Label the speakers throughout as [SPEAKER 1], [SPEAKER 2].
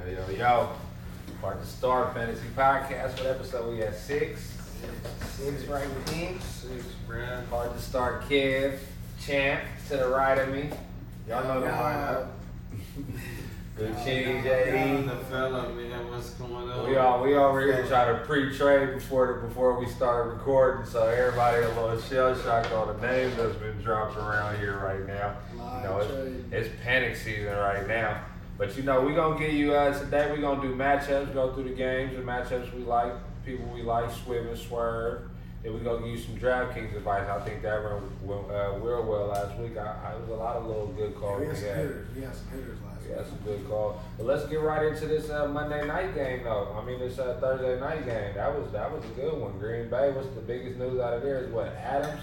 [SPEAKER 1] Yo. Heart2start Fantasy Podcast. What episode we at? 6? 6 right here.
[SPEAKER 2] 6, bruh.
[SPEAKER 1] Heart2start Kev, Champ to the right of me. Y'all know the lineup. Good Chingy JD.
[SPEAKER 2] The fella, man, what's going on?
[SPEAKER 1] We over here trying to pre-trade before we start recording, so everybody a little shell shocked on the names that's been dropped around here right now. It's panic season right now. But we're gonna give you today. We're gonna do matchups, go through the games, the matchups we like, people we like, Swiv and Swerve. Then we're gonna give you some DraftKings advice. I think that went real well last week. It was a lot of little good calls.
[SPEAKER 3] We had some hitters last week.
[SPEAKER 1] Yeah, some good calls. But let's get right into this Monday night game, though. I mean, this Thursday night game. That was a good one. Green Bay. What's the biggest news out of there? Is what, Adams?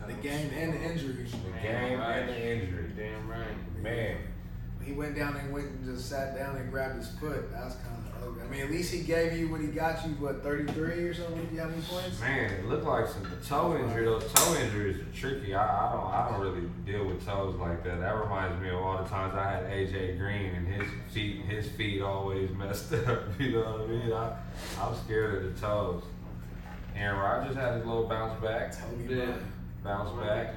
[SPEAKER 3] The game and the injuries.
[SPEAKER 1] The game and the injury.
[SPEAKER 2] Damn right.
[SPEAKER 1] Man.
[SPEAKER 3] He went down and just sat down and grabbed his foot. That was kind of ugly. I mean, at least he gave you what he got you, 33 or something? How many points?
[SPEAKER 1] Man, it looked like the toe injury. Those toe injuries are tricky. I don't really deal with toes like that. That reminds me of all the times I had AJ Green and his feet always messed up. You know what I mean? I'm scared of the toes. Aaron Rodgers had his little bounce back. Bounce back.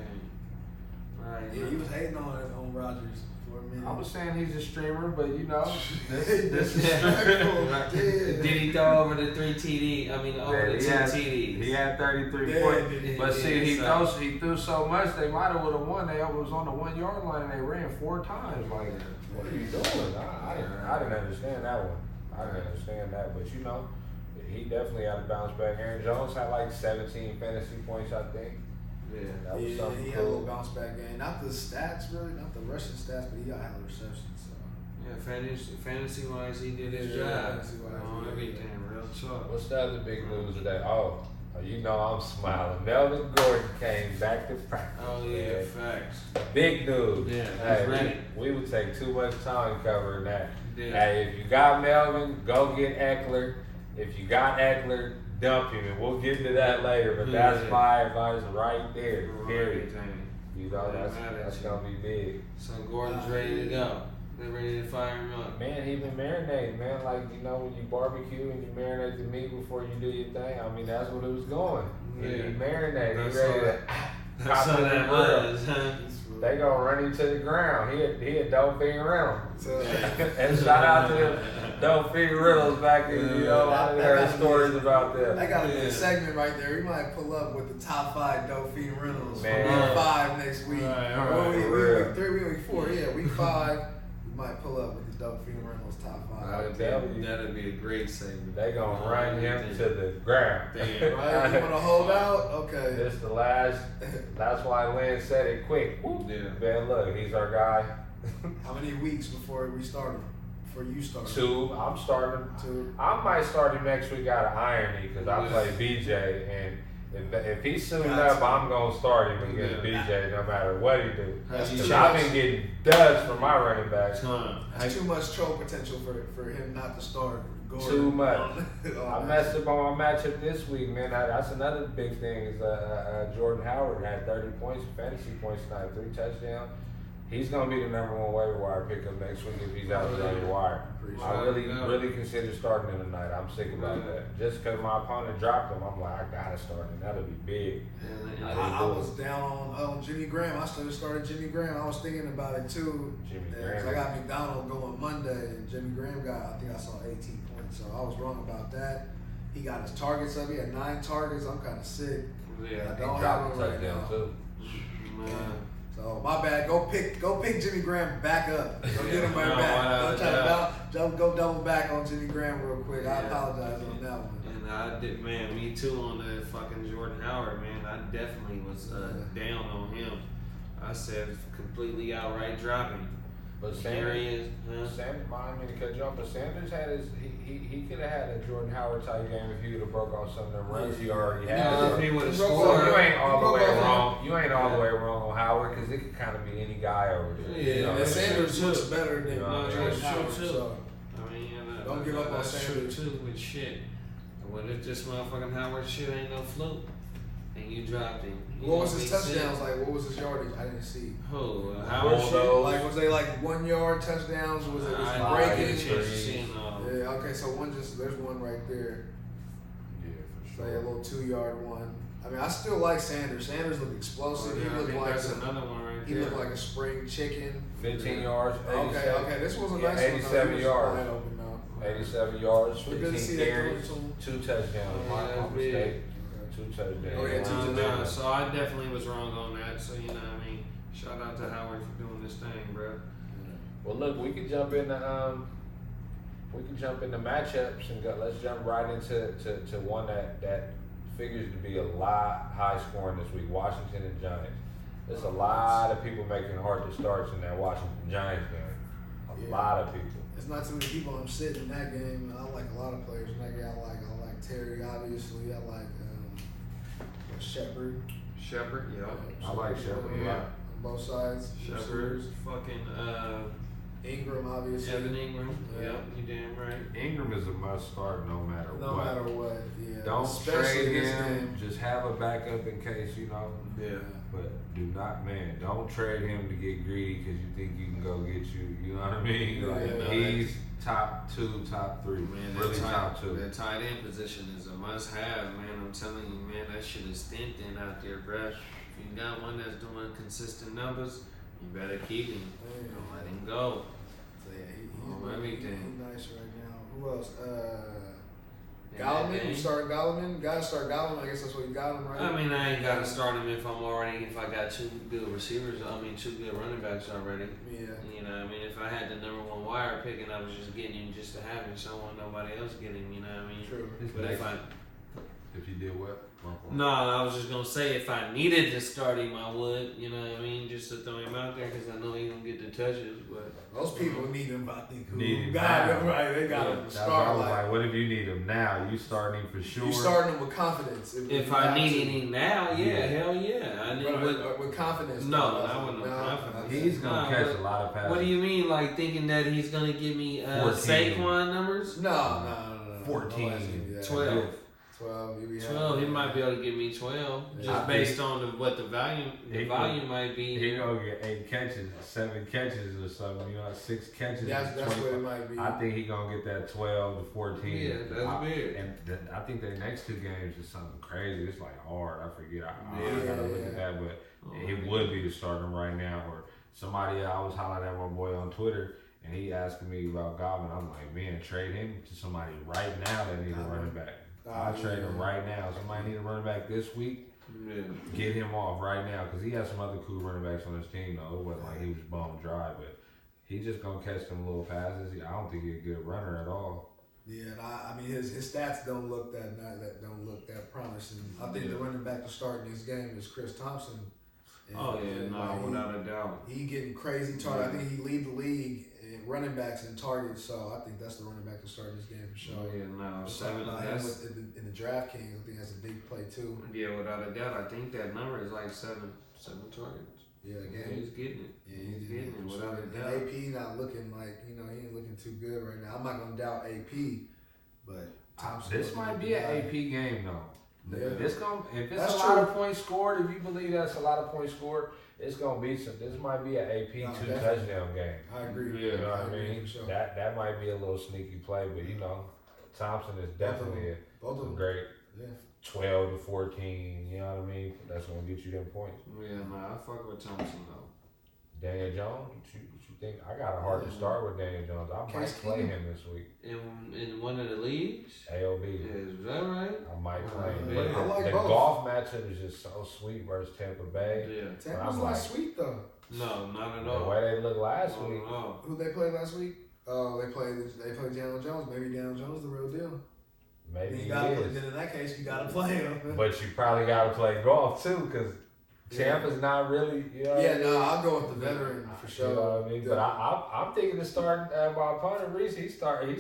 [SPEAKER 2] Right.
[SPEAKER 3] Yeah, he was hating on Rodgers.
[SPEAKER 1] I was saying he's a streamer, but this is
[SPEAKER 2] Did he throw over the 3 TD? I mean, over the 2 TDs.
[SPEAKER 1] He had 33 points. But see, he threw so much, they might have would have won. They was on the 1 yard line and they ran 4 times. Like, what are you doing? I didn't understand that one. I didn't understand that, but he definitely had to bounce back. Aaron Jones had like 17 fantasy points, I think.
[SPEAKER 3] Yeah, that was something. He had a little bounce back game. Not the stats, really, not the rushing stats, but he got hella receptions. So.
[SPEAKER 2] Yeah, fantasy wise, he did his job. On everything, real talk.
[SPEAKER 1] What's the other big news today? I'm smiling. Melvin Gordon came back to practice.
[SPEAKER 2] Oh yeah, facts.
[SPEAKER 1] Big news.
[SPEAKER 2] Yeah, he's ready.
[SPEAKER 1] We would take too much time covering that.
[SPEAKER 2] Yeah.
[SPEAKER 1] Hey, if you got Melvin, go get Eckler. If you got Eckler, dump him, and we'll get to that later. But that's my advice right there. Period. That's gonna be big.
[SPEAKER 2] So Gordon's ready to go. They're ready to fire him up.
[SPEAKER 1] Man, he been marinating, man. Like, when you barbecue and you marinate the meat before you do your thing. I mean, that's what it was going. He marinated. He ready to
[SPEAKER 2] that's how that was, huh?
[SPEAKER 1] They gonna run him to the ground. He a dope fiend rental. And shout out to them dope fiend rentals back in, I heard stories about them.
[SPEAKER 3] That gotta be a segment right there. We might pull up with the top 5 dope fiend rentals.
[SPEAKER 1] Man.
[SPEAKER 3] Week 5 next week.
[SPEAKER 1] Right.
[SPEAKER 3] Week 4. Yeah, week 5. We might pull up with the dope fiend rentals top 5.
[SPEAKER 2] That'd be a great segment.
[SPEAKER 1] They gonna run him to the ground.
[SPEAKER 2] Damn.
[SPEAKER 3] Right? You wanna hold out? Okay.
[SPEAKER 1] This the last. That's why Lynn said it quick.
[SPEAKER 2] Yeah.
[SPEAKER 1] Man, look, he's our guy.
[SPEAKER 3] How many weeks before we start him? Before you start him?
[SPEAKER 1] 2. I'm starting.
[SPEAKER 3] 2.
[SPEAKER 1] I might start him next week out of irony because I play BJ, and if he's soon up, I'm gonna start him against BJ no matter what he do. I've been getting duds from my running backs.
[SPEAKER 3] That's too much troll potential for him not to start. Gordon.
[SPEAKER 1] Too much. I messed up on my matchup this week, man. That's another big thing. Is Jordan Howard had 30 points, fantasy points tonight, 3 touchdowns. He's gonna be the number 1 waiver wire pickup next week if he's out there on the wire. I really consider starting him tonight. I'm sick about that. Just because my opponent dropped him, I'm like, I gotta start him. That'll be big.
[SPEAKER 3] I was down on Jimmy Graham. I started Jimmy Graham. I was thinking about it too.
[SPEAKER 1] Jimmy Graham.
[SPEAKER 3] I got McDonald going Monday, and Jimmy Graham I think I saw 18 points. So I was wrong about that. He got his targets up. He had 9 targets. I'm kind of sick.
[SPEAKER 1] Yeah,
[SPEAKER 3] I don't have him right now.
[SPEAKER 1] Too.
[SPEAKER 3] So my bad. Go pick Jimmy Graham back up. Go get him right back. Go double back on Jimmy Graham real quick. I apologize on that one.
[SPEAKER 2] And I did, man. Me too on the fucking Jordan Howard, man. I definitely was down on him. I said completely outright dropping.
[SPEAKER 1] But Sanders, but Sanders had he could have had a Jordan Howard type game if he would have broke off some of them runs he already had.
[SPEAKER 2] No, if he would have
[SPEAKER 1] So
[SPEAKER 2] scored.
[SPEAKER 1] you ain't all the way wrong. You ain't all the way wrong on Howard because it could kind of be any guy over there.
[SPEAKER 3] Yeah, and Sanders looks better than Jordan Howard.
[SPEAKER 2] True.
[SPEAKER 3] So
[SPEAKER 2] I mean,
[SPEAKER 3] don't give up on
[SPEAKER 2] Sanders.
[SPEAKER 3] Sanders.
[SPEAKER 2] True too with shit. What if this motherfucking Howard shit ain't no fluke? and you dropped him.
[SPEAKER 3] What was his touchdowns like? What was his yardage? I didn't see.
[SPEAKER 2] Who? Howard?
[SPEAKER 3] Like, was they like 1 yard touchdowns? Was it breaking? Yeah. Okay, so there's one right there.
[SPEAKER 1] Yeah, for sure.
[SPEAKER 3] Like a little 2-yard one. I mean, I still like Sanders. Sanders looked explosive.
[SPEAKER 2] Yeah,
[SPEAKER 3] he looked like
[SPEAKER 2] another one right
[SPEAKER 3] he
[SPEAKER 2] there.
[SPEAKER 3] looked like a spring chicken.
[SPEAKER 1] 15 yards.
[SPEAKER 3] Okay. This was a nice
[SPEAKER 1] 87
[SPEAKER 3] one.
[SPEAKER 1] yards.
[SPEAKER 3] Wide open, though.
[SPEAKER 1] 87 yards,
[SPEAKER 3] Good to
[SPEAKER 1] 15
[SPEAKER 3] see that
[SPEAKER 1] carries,
[SPEAKER 3] going to
[SPEAKER 1] 2 touchdowns. My mistake. 2 touchdowns.
[SPEAKER 3] Oh, yeah, 2 touchdowns.
[SPEAKER 2] So I definitely was wrong on that. So you know what I mean. Shout out to Howard for doing this thing, bro.
[SPEAKER 1] Well, look, we could jump into matchups and go. Let's jump right into one that figures to be a lot high scoring this week. Washington and Giants. There's a lot of people making Heart2starts in that Washington Giants game. A lot of people.
[SPEAKER 3] It's not too many people I'm sitting in that game. I like a lot of players in that game. I like Terry, obviously. I like Shepard.
[SPEAKER 2] Yeah.
[SPEAKER 1] I like Shepard. Yeah.
[SPEAKER 3] On both sides.
[SPEAKER 2] Shepard. Fucking
[SPEAKER 3] Ingram, obviously.
[SPEAKER 2] Evan Ingram. Yeah, you damn right.
[SPEAKER 1] Ingram is a must start no matter what.
[SPEAKER 3] No matter what, yeah.
[SPEAKER 1] Don't
[SPEAKER 3] Especially
[SPEAKER 1] trade
[SPEAKER 3] this
[SPEAKER 1] him.
[SPEAKER 3] game.
[SPEAKER 1] Just have a backup in case, you know.
[SPEAKER 2] Yeah.
[SPEAKER 1] But do not, man, don't trade him to get greedy because you think you can go get you know what I mean?
[SPEAKER 3] Yeah.
[SPEAKER 1] He's top 2, top 3.
[SPEAKER 2] Man,
[SPEAKER 1] really top 2.
[SPEAKER 2] That tight end position is a must-have, man. I'm telling you, man, that shit is stinting out there, bruh. If you got one that's doing consistent numbers, you better keep him. Don't let him go.
[SPEAKER 3] So, yeah,
[SPEAKER 2] everything.
[SPEAKER 3] He's nice right now. Who else? Gottman, you starting Gottman? Gotta start Gottman. I guess that's what you got him, right?
[SPEAKER 2] I mean, I ain't got to start him if I got 2 good receivers. 2 good running backs already.
[SPEAKER 3] Yeah.
[SPEAKER 2] You know, I mean, if I had the number 1 wire pick and I was just getting him just to have him, so nobody else get him. You know what I mean?
[SPEAKER 3] True.
[SPEAKER 2] But
[SPEAKER 1] If you did what?
[SPEAKER 2] No, I was just gonna say if I needed to start him, I would. You know what I mean? Just to throw him out there because I know he gonna get the touches. But
[SPEAKER 3] most people need him. I think.
[SPEAKER 1] Need him
[SPEAKER 3] got
[SPEAKER 1] now.
[SPEAKER 3] him right. They got him to start.
[SPEAKER 1] Like, what if you need him now? You starting him for sure.
[SPEAKER 3] You starting him with confidence.
[SPEAKER 2] If I needed him now, hell yeah. I need
[SPEAKER 3] with confidence.
[SPEAKER 2] No, not with no confidence.
[SPEAKER 1] He's gonna catch a lot of passes.
[SPEAKER 2] What do you mean? Like thinking that he's gonna give me Saquon numbers?
[SPEAKER 3] No.
[SPEAKER 1] 14,
[SPEAKER 2] 12.
[SPEAKER 3] 12,
[SPEAKER 2] he might be able to give me 12, just based on what the volume might be.
[SPEAKER 1] He gonna get 8 catches, 7 catches or something. You know, 6 catches.
[SPEAKER 3] That's what it might be.
[SPEAKER 1] I think he gonna get that 12 to 14.
[SPEAKER 2] Yeah, that's big.
[SPEAKER 1] And I think the next 2 games is something crazy. It's like hard. I forget. I gotta look at that, but it would be the starting right now. Or somebody, I was hollering at my boy on Twitter, and he asking me about Godwin. I'm like, man, trade him to somebody right now that need a running back. I'll trade him right now. Somebody need a running back this week.
[SPEAKER 2] Yeah.
[SPEAKER 1] Get him off right now because he has some other cool running backs on his team though. It wasn't like he was bone dry, but he's just gonna catch them little passes. I don't think he's a good runner at all.
[SPEAKER 3] Yeah, and I mean his stats don't look that promising. I think the running back to start in this game is Chris Thompson. And,
[SPEAKER 2] without a doubt.
[SPEAKER 3] He getting crazy targets. I think he lead the league in running backs and targets. So I think that's the running back to start in this game for sure. In the DraftKings, I think that's a big play too.
[SPEAKER 2] Yeah, without a doubt. I think that number is like 7 targets.
[SPEAKER 3] Yeah,
[SPEAKER 2] he's getting it.
[SPEAKER 3] Yeah, he's
[SPEAKER 2] getting it without a doubt.
[SPEAKER 3] AP not looking like he ain't looking too good right now. I'm not gonna doubt AP, but Thompson.
[SPEAKER 1] This might be an AP game though.
[SPEAKER 3] Yeah.
[SPEAKER 1] If it's
[SPEAKER 3] That's
[SPEAKER 1] a lot of points scored, if you believe that's a lot of points scored, it's gonna be some. This might be an AP 2 touchdown game.
[SPEAKER 3] I agree.
[SPEAKER 1] You know what I mean? Sure. That might be a little sneaky play, but Thompson is definitely a great 12 to 14. You know what I mean? That's gonna get you them points.
[SPEAKER 2] Yeah, I fuck with Thompson though.
[SPEAKER 1] Daniel Jones, what you think? I got a hard to start with Daniel Jones. I might play him this week.
[SPEAKER 2] In one of the leagues?
[SPEAKER 1] AOB.
[SPEAKER 2] Is that right?
[SPEAKER 1] I might play him.
[SPEAKER 3] But I like
[SPEAKER 1] the
[SPEAKER 3] both.
[SPEAKER 1] golf matchup is just so sweet versus Tampa Bay.
[SPEAKER 2] Yeah.
[SPEAKER 3] Tampa's not sweet though.
[SPEAKER 2] No, not at all.
[SPEAKER 1] The way they looked last week.
[SPEAKER 3] Who they played last week? Oh, they played Daniel Jones. Maybe Daniel Jones the real deal.
[SPEAKER 1] Maybe he
[SPEAKER 3] then
[SPEAKER 1] is.
[SPEAKER 3] in that case, you gotta play him.
[SPEAKER 1] But you probably gotta play golf too, because Tampa's not really. You know
[SPEAKER 3] I'll go with the veteran for sure.
[SPEAKER 1] You know what I mean? But I'm thinking of starting my opponent Reese. He's starting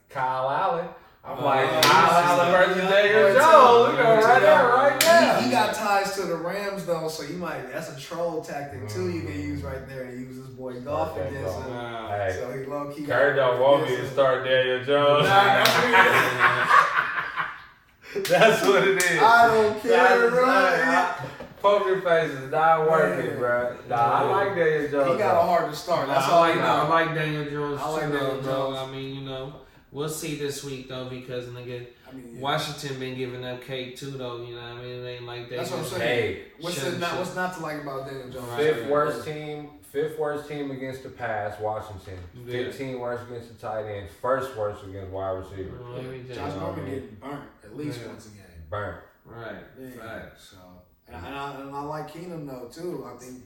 [SPEAKER 1] Kyle Allen. I'm like Kyle Allen versus Daniel Jones. Look at right there, right now.
[SPEAKER 3] He got ties to the Rams though, so that's a troll tactic too. You can use right there and use his boy golf against him.
[SPEAKER 1] Hey,
[SPEAKER 3] so he low key.
[SPEAKER 1] Kurt don't want me to start Daniel Jones. That's what it is.
[SPEAKER 3] I don't care, bro.
[SPEAKER 1] Poker face is not working, bro. Nah, I like Daniel Jones.
[SPEAKER 3] He got a hard to start. That's
[SPEAKER 2] I
[SPEAKER 3] all
[SPEAKER 2] like,
[SPEAKER 3] I know.
[SPEAKER 2] I like Daniel Jones
[SPEAKER 3] I like
[SPEAKER 2] too,
[SPEAKER 3] Daniel
[SPEAKER 2] bro.
[SPEAKER 3] Jones.
[SPEAKER 2] I mean, you know, we'll see this week though because nigga, Washington been giving up K too though. You know what I mean? It ain't like that.
[SPEAKER 3] That's what I'm saying.
[SPEAKER 1] Hey,
[SPEAKER 3] what's not to like about Daniel Jones?
[SPEAKER 1] Fifth worst team against the pass, Washington. 15 worst against the tight ends. First worst against wide receiver.
[SPEAKER 3] Josh Norman getting burnt at least once a game.
[SPEAKER 1] Burnt.
[SPEAKER 2] Right.
[SPEAKER 3] Right. So, and I like Keenum though too. I think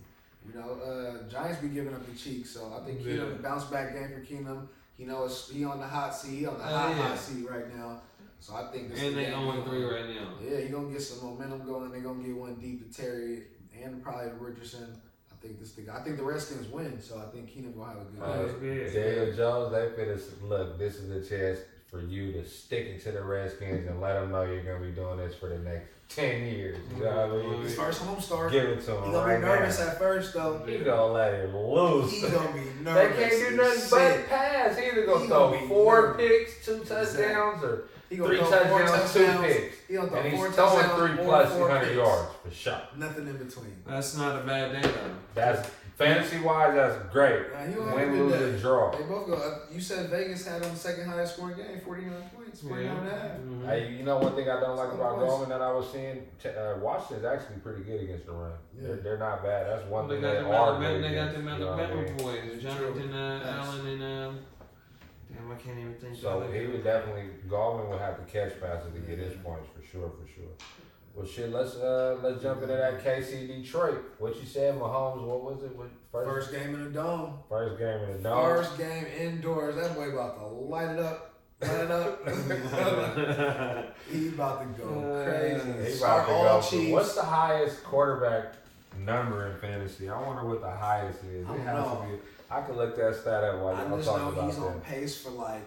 [SPEAKER 3] Giants be giving up the cheek. So I think Keenum bounce back game for Keenum. He knows he on the hot seat. He on the hot seat right now. So I think this.
[SPEAKER 2] And they 0-3 right now.
[SPEAKER 3] Yeah, he gonna get some momentum going. They gonna get one deep to Terry and probably to Richardson. I think the Redskins win, so I think Keenum gonna have a good game.
[SPEAKER 1] Daniel Jones, they finna look. This is a chance for you to stick it to the Redskins and let them know you're gonna be doing this for the next 10 years. You know what I mean?
[SPEAKER 3] His first home start.
[SPEAKER 1] Give it to him.
[SPEAKER 3] He gonna be nervous at first though.
[SPEAKER 1] He gonna let it loose.
[SPEAKER 3] He gonna be nervous.
[SPEAKER 1] They can't do nothing but pass. He either gonna throw 4 picks, 2 touchdowns, or 3 touchdowns, 2 picks. And he's throwing 3 plus 200 yards for sure.
[SPEAKER 3] Nothing in between.
[SPEAKER 2] That's not a bad day though.
[SPEAKER 1] That's fantasy wise. That's great. Win, lose, or draw.
[SPEAKER 3] They both go. You said Vegas had on the second highest scoring game, 49 points, 49 and a half.
[SPEAKER 1] Mm-hmm. Hey, you know one thing I don't like about Goldman that I was seeing, Washington's actually pretty good against the run. Yeah. They're not bad. That's one thing they are good.
[SPEAKER 2] They got them Alabama boys, Jonathan Allen and damn, I can't even think.
[SPEAKER 1] So he would definitely Goldman would have to catch passes to get his points for sure. Well, shit, let's jump into that KC Detroit. What you said, Mahomes? What was it?
[SPEAKER 3] First game in the dome.
[SPEAKER 1] First game in the dome.
[SPEAKER 3] First game indoors. That boy about to light it up. He about to go crazy.
[SPEAKER 1] He about to go. Chiefs. What's the highest quarterback number in fantasy? I wonder what the highest is.
[SPEAKER 3] I don't know.
[SPEAKER 1] I could look that stat up while y'all talking about that.
[SPEAKER 3] He's on pace for like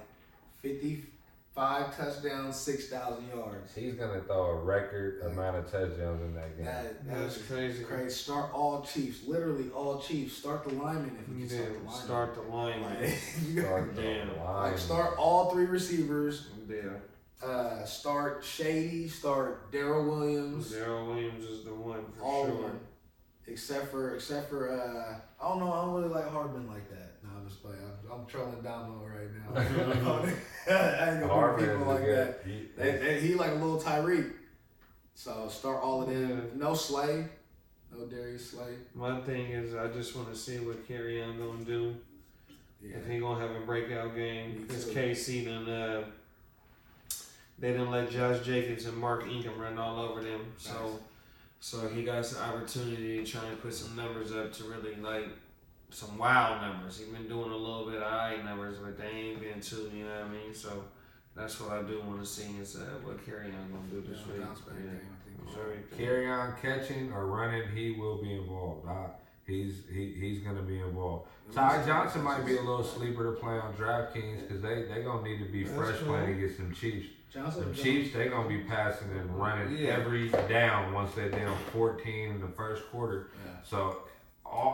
[SPEAKER 3] 55 touchdowns, 6,000 yards.
[SPEAKER 1] He's gonna throw a record amount of touchdowns in that game.
[SPEAKER 3] That's crazy. Start all Chiefs, literally all Chiefs. Start the linemen if you can
[SPEAKER 2] start the linemen.
[SPEAKER 3] Start all 3 receivers.
[SPEAKER 2] Yeah.
[SPEAKER 3] Start Shady. Start Darrell Williams.
[SPEAKER 2] Darrell Williams is the one for
[SPEAKER 3] all
[SPEAKER 2] sure.
[SPEAKER 3] One. Except for I don't know. I don't really like Hardman like that. No, I'm just playing. I'm trolling Damo right now. I ain't gonna be people like that. He like a little Tyreek. So start all of them. Yeah. No Slay. No Darius Slay.
[SPEAKER 2] My thing is, I just want to see what Kerryon gonna do. Yeah. If he gonna have a breakout game, because KC done they didn't let Josh Jacobs and Mark Ingram run all over them. So he got some opportunity to try and put some numbers up to really like some wow numbers. He's been doing a little bit of eye numbers, but they ain't been too, you know what I mean? So that's what I do want to see is what Kerryon gonna do this week.
[SPEAKER 1] Kerryon catching or running, he will be involved. He's gonna be involved. Ty Johnson might be a little sleeper to play on DraftKings because they gonna need to be fresh playing against some Chiefs. The Chiefs, they gonna be passing and running every down once they're down 14 in the first quarter. Yeah. So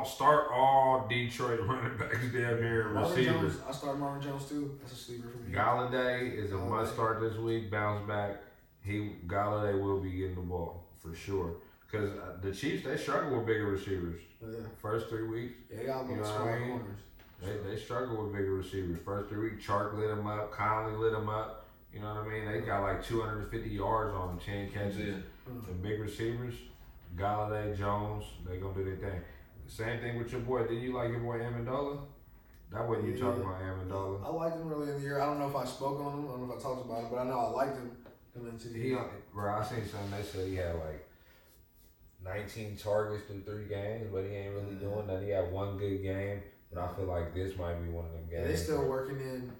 [SPEAKER 1] start all Detroit running backs down here and receivers.
[SPEAKER 3] I start Marvin Jones too. That's a sleeper for me.
[SPEAKER 1] Galladay is a must start this week. Bounce back. Galladay will be getting the ball for sure. Because the Chiefs, they struggle with bigger receivers. Yeah. First 3 weeks.
[SPEAKER 3] Yeah, they got corners.
[SPEAKER 1] They struggle with bigger receivers. First 3 weeks, Chark lit them up. Conley lit them up. You know what I mean? They got like 250 yards on them, 10 catches. Yeah. The big receivers, Galladay, Jones, they gonna do their thing. Same thing with your boy. Did you like your boy Amendola? That wasn't you talking about Amendola.
[SPEAKER 3] I liked him early in the year. I don't know if I spoke on him. I don't know if I talked about it, but I know I liked him coming into the year.
[SPEAKER 1] Bro, I seen something that said he had like 19 targets through 3 games, but he ain't really doing that. He had 1 good game. But I feel like this might be one of them games.
[SPEAKER 3] Yeah, they still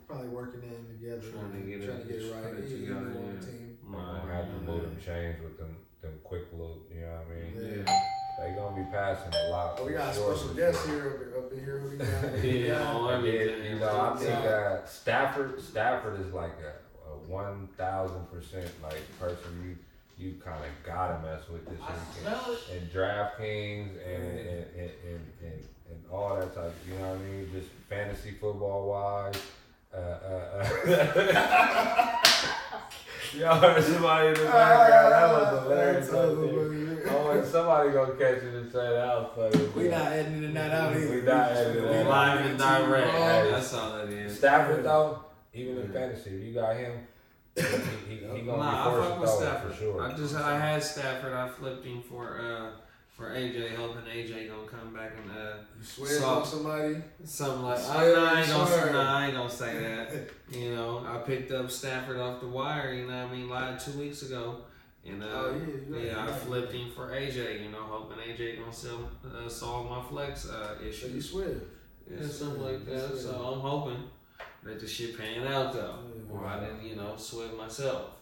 [SPEAKER 3] probably working in together. Trying to get it right. He's on the team.
[SPEAKER 1] Gonna have to move them chains with them quick little, you know what I mean? Yeah. They gonna be passing a lot.
[SPEAKER 3] Oh, we got a special guest here up in here. Who we got?
[SPEAKER 1] You know, I think Stafford is like a 1,000% like person you kind of gotta mess with this weekend. And DraftKings and all that type, you know what I mean? Just fantasy football wise. Y'all heard somebody in the background. That was hilarious. Somebody gonna catch it and say that was funny.
[SPEAKER 3] We not editing that out either.
[SPEAKER 1] We not editing that out.
[SPEAKER 2] Live and direct. That's all that is.
[SPEAKER 1] Stafford though, even in fantasy, you got him. He gonna be forced to throw for sure.
[SPEAKER 2] I had Stafford. I flipped him for AJ, hoping AJ gonna come back and
[SPEAKER 3] you swear on somebody?
[SPEAKER 2] Something like I ain't gonna say that. You know, I picked up Stafford off the wire. You know what I mean? Like 2 weeks ago, and I flipped him for AJ. You know, hoping AJ gonna solve my flex issue.
[SPEAKER 3] So you swear?
[SPEAKER 2] Yeah, something like that. So I'm hoping that the shit pan out though, or I didn't sweat myself.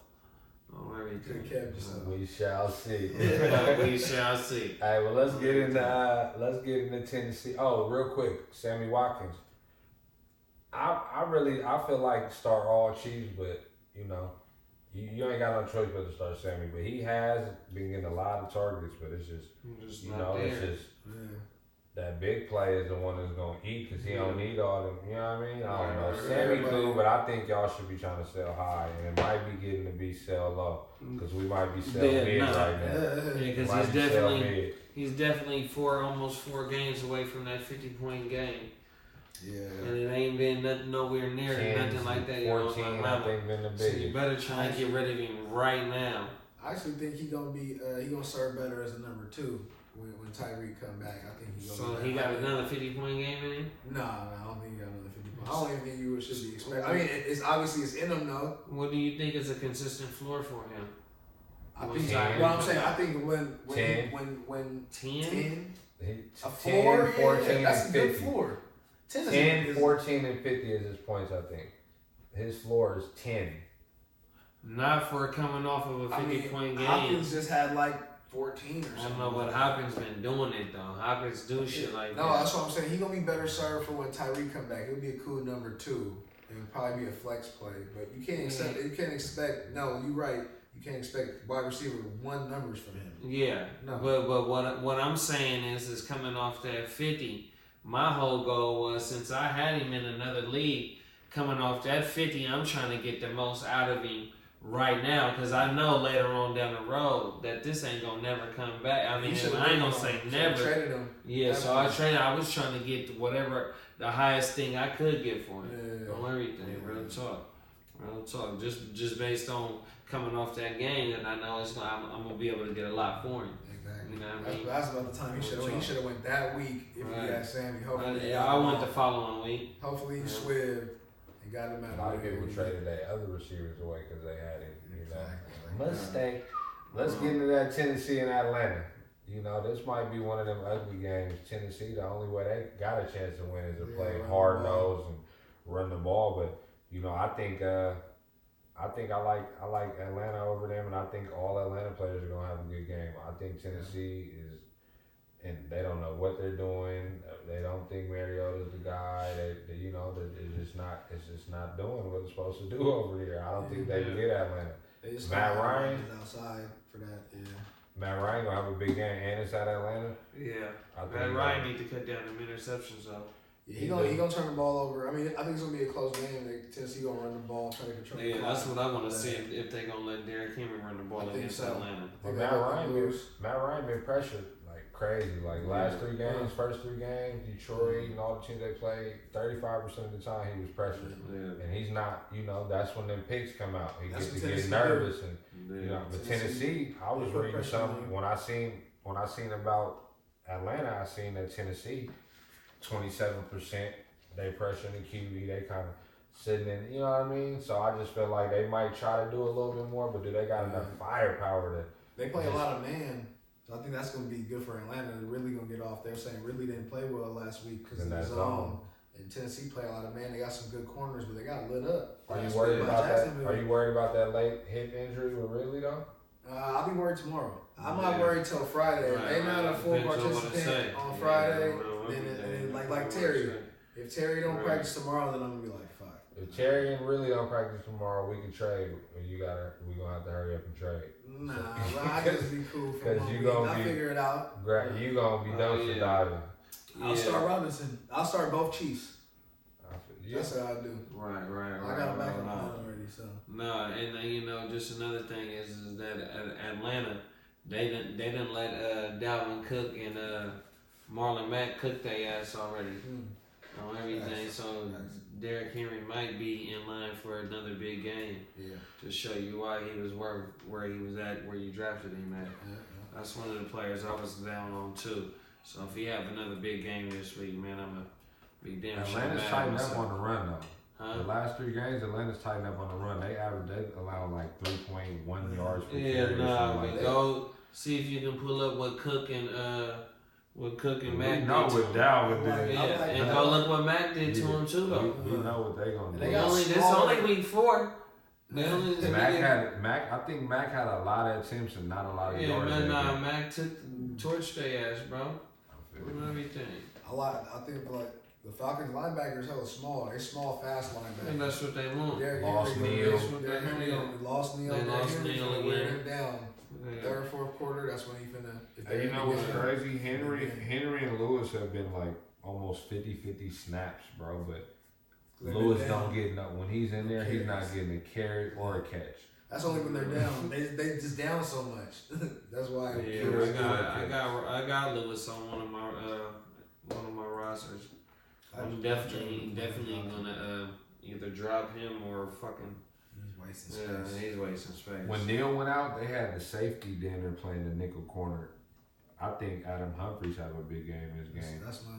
[SPEAKER 1] We shall see.
[SPEAKER 2] We shall see.
[SPEAKER 1] All right, well let's get into Tennessee. Oh, real quick, Sammy Watkins. I feel like start all Chiefs, but you ain't got no choice but to start Sammy. But he has been getting a lot of targets, but it's just it's just that big play is the one that's gonna eat because he don't need all them. You know what I mean? I don't know. Sammy cool, but I think y'all should be trying to sell high, and it might be getting to be sell low because we might be selling mid right now.
[SPEAKER 2] Yeah, because he's definitely almost 4 games away from that 50-point game.
[SPEAKER 3] Yeah,
[SPEAKER 2] and it ain't been nowhere near nothing like that.
[SPEAKER 1] 14, I think, been the biggest.
[SPEAKER 2] So you better try and get rid of him right now.
[SPEAKER 3] I actually think he gonna serve better as a number 2. When Tyreek come back, I think he's
[SPEAKER 2] gonna. So he got another 50-point game in him?
[SPEAKER 3] No, I don't think he got another 50 points. I don't even think you should be expecting. I mean, it's obviously it's in him though.
[SPEAKER 2] What do you think is a consistent floor for him?
[SPEAKER 3] I think when 10, a floor,
[SPEAKER 1] 14,
[SPEAKER 3] that's
[SPEAKER 1] and
[SPEAKER 3] a
[SPEAKER 1] 50.
[SPEAKER 3] good floor.
[SPEAKER 1] 10, 14, and 50 is his points. I think his floor is 10.
[SPEAKER 2] Not for coming off of a 50-point game.
[SPEAKER 3] Hopkins just had like 14 or something.
[SPEAKER 2] I don't know, but Hopkins been doing it though. Hopkins do shit like that.
[SPEAKER 3] No, that's what I'm saying. He gonna be better served for when Tyreek come back. It'll be a cool number 2. It would probably be a flex play, but you can't accept. You can't expect. No, you're right. You can't expect wide receiver 1 numbers from him.
[SPEAKER 2] Yeah, no. But what I'm saying is coming off that 50. My whole goal was, since I had him in another league, coming off that 50, I'm trying to get the most out of him right now, because I know later on down the road that this ain't gonna never come back. I mean, I ain't gonna say never.
[SPEAKER 3] Traded him.
[SPEAKER 2] Yeah, so I traded. I was trying to get whatever the highest thing I could get for him on everything. Real talk. Just based on coming off that game, that I know I'm gonna be able to get a lot for him.
[SPEAKER 3] Exactly.
[SPEAKER 2] You know what I mean?
[SPEAKER 3] That's about the time he should have went that week if he had Sammy. Hopefully,
[SPEAKER 2] I went the following week.
[SPEAKER 3] Hopefully, he swift. Got him out.
[SPEAKER 1] A lot of people traded their other receivers away because they had him. Mistake. Let's get into that Tennessee and Atlanta. This might be one of them ugly games. Tennessee, the only way they got a chance to win is to play hard nose and run the ball. But I think I like Atlanta over them, and I think all Atlanta players are gonna have a good game. I think Tennessee is. And they don't know what they're doing. They don't think Mariota's the guy. It's just not doing what it's supposed to do over here. I don't think they can get Atlanta. Matt Ryan
[SPEAKER 3] outside for that. Yeah.
[SPEAKER 1] Matt Ryan gonna have a big game, and it's at Atlanta.
[SPEAKER 2] Yeah. Matt Ryan need to cut down the interceptions though.
[SPEAKER 3] Yeah, he gonna turn the ball over. I mean, I think it's gonna be a close game. Tennessee gonna run the ball, try to control.
[SPEAKER 2] Yeah, that's what I want to see if they gonna let Derrick Henry run the ball against Atlanta.
[SPEAKER 1] But Matt Ryan been pressured like crazy. Like last 3 games, first 3 games, Detroit and all the teams they played, 35% of the time he was pressured, and he's not. That's when them picks come out. He gets to get nervous, and But Tennessee, I was reading something when I seen about Atlanta. I seen that Tennessee. 27% they pressuring the QB, they kind of sitting in, you know what I mean? So I just feel like they might try to do a little bit more, but do they got enough firepower to?
[SPEAKER 3] They play a lot of man, so I think that's going to be good for Atlanta. They're really going to get off. They're saying Ridley didn't play well last week because of the zone. And Tennessee play a lot of man. They got some good corners, but they got lit up.
[SPEAKER 1] Are you worried about that? Are you worried about that late hip injury with Ridley though?
[SPEAKER 3] I'll be worried tomorrow. I'm not worried till Friday. If they're not a full participant on Friday, then like Terry. If Terry don't practice tomorrow, then I'm gonna be like, fuck.
[SPEAKER 1] If Terry and really don't practice tomorrow, we can trade. We gonna have to hurry up and trade.
[SPEAKER 3] Nah, I just be cool for 1 week. I'll figure it out.
[SPEAKER 1] You gonna be dumpster diving.
[SPEAKER 3] I'll start Robinson. I'll start both Chiefs. That's what I do.
[SPEAKER 2] Right.
[SPEAKER 3] I got him back in already, so.
[SPEAKER 2] No, and just another thing is that Atlanta, they didn't let Dalvin Cook and Marlon Mack cook their ass already on everything. So Derrick Henry might be in line for another big game.
[SPEAKER 3] Yeah.
[SPEAKER 2] To show you why he was where he was at, where you drafted him at.
[SPEAKER 3] Yeah.
[SPEAKER 2] That's one of the players I was down on too. So if he have another big game this week, man, I'm gonna be damn sure.
[SPEAKER 1] Atlanta's tightened up on the run though.
[SPEAKER 2] Huh?
[SPEAKER 1] The last 3 games, Atlanta's tightened up on the run. They allow like 3.1 yards per
[SPEAKER 2] Yeah,
[SPEAKER 1] carry.
[SPEAKER 2] but go see if you can pull up what Cook and Mac did.
[SPEAKER 1] We know what Dalvin did.
[SPEAKER 2] Yeah, and go look what Mac did to him too though.
[SPEAKER 1] We know what they gonna do.
[SPEAKER 2] This only week 4.
[SPEAKER 1] Mac. I think Mac had a lot of attempts and not a lot of yards.
[SPEAKER 2] Mac torched their ass, bro. Everything.
[SPEAKER 3] I think like the Falcons linebackers hella small. They small, fast linebackers.
[SPEAKER 2] And that's what they want.
[SPEAKER 1] Lost Neal.
[SPEAKER 3] Lost Neal.
[SPEAKER 2] They lost Neal again.
[SPEAKER 3] Down.
[SPEAKER 2] Yeah.
[SPEAKER 3] Third, fourth quarter. That's when you finna.
[SPEAKER 1] Hey, you know what's crazy? Henry and Lewis have been like almost 50-50 snaps, bro. But Lewis don't get when he's in there, he's not getting a carry or a catch.
[SPEAKER 3] That's only when they're down. They just down so much. That's why.
[SPEAKER 2] Yeah, I got Lewis on one of my rosters. I'm definitely gonna either drop him or fucking. He's wasting space.
[SPEAKER 1] When Neal went out, they had the safety dinner playing the nickel corner. I think Adam Humphries have a big game this game.
[SPEAKER 3] That's my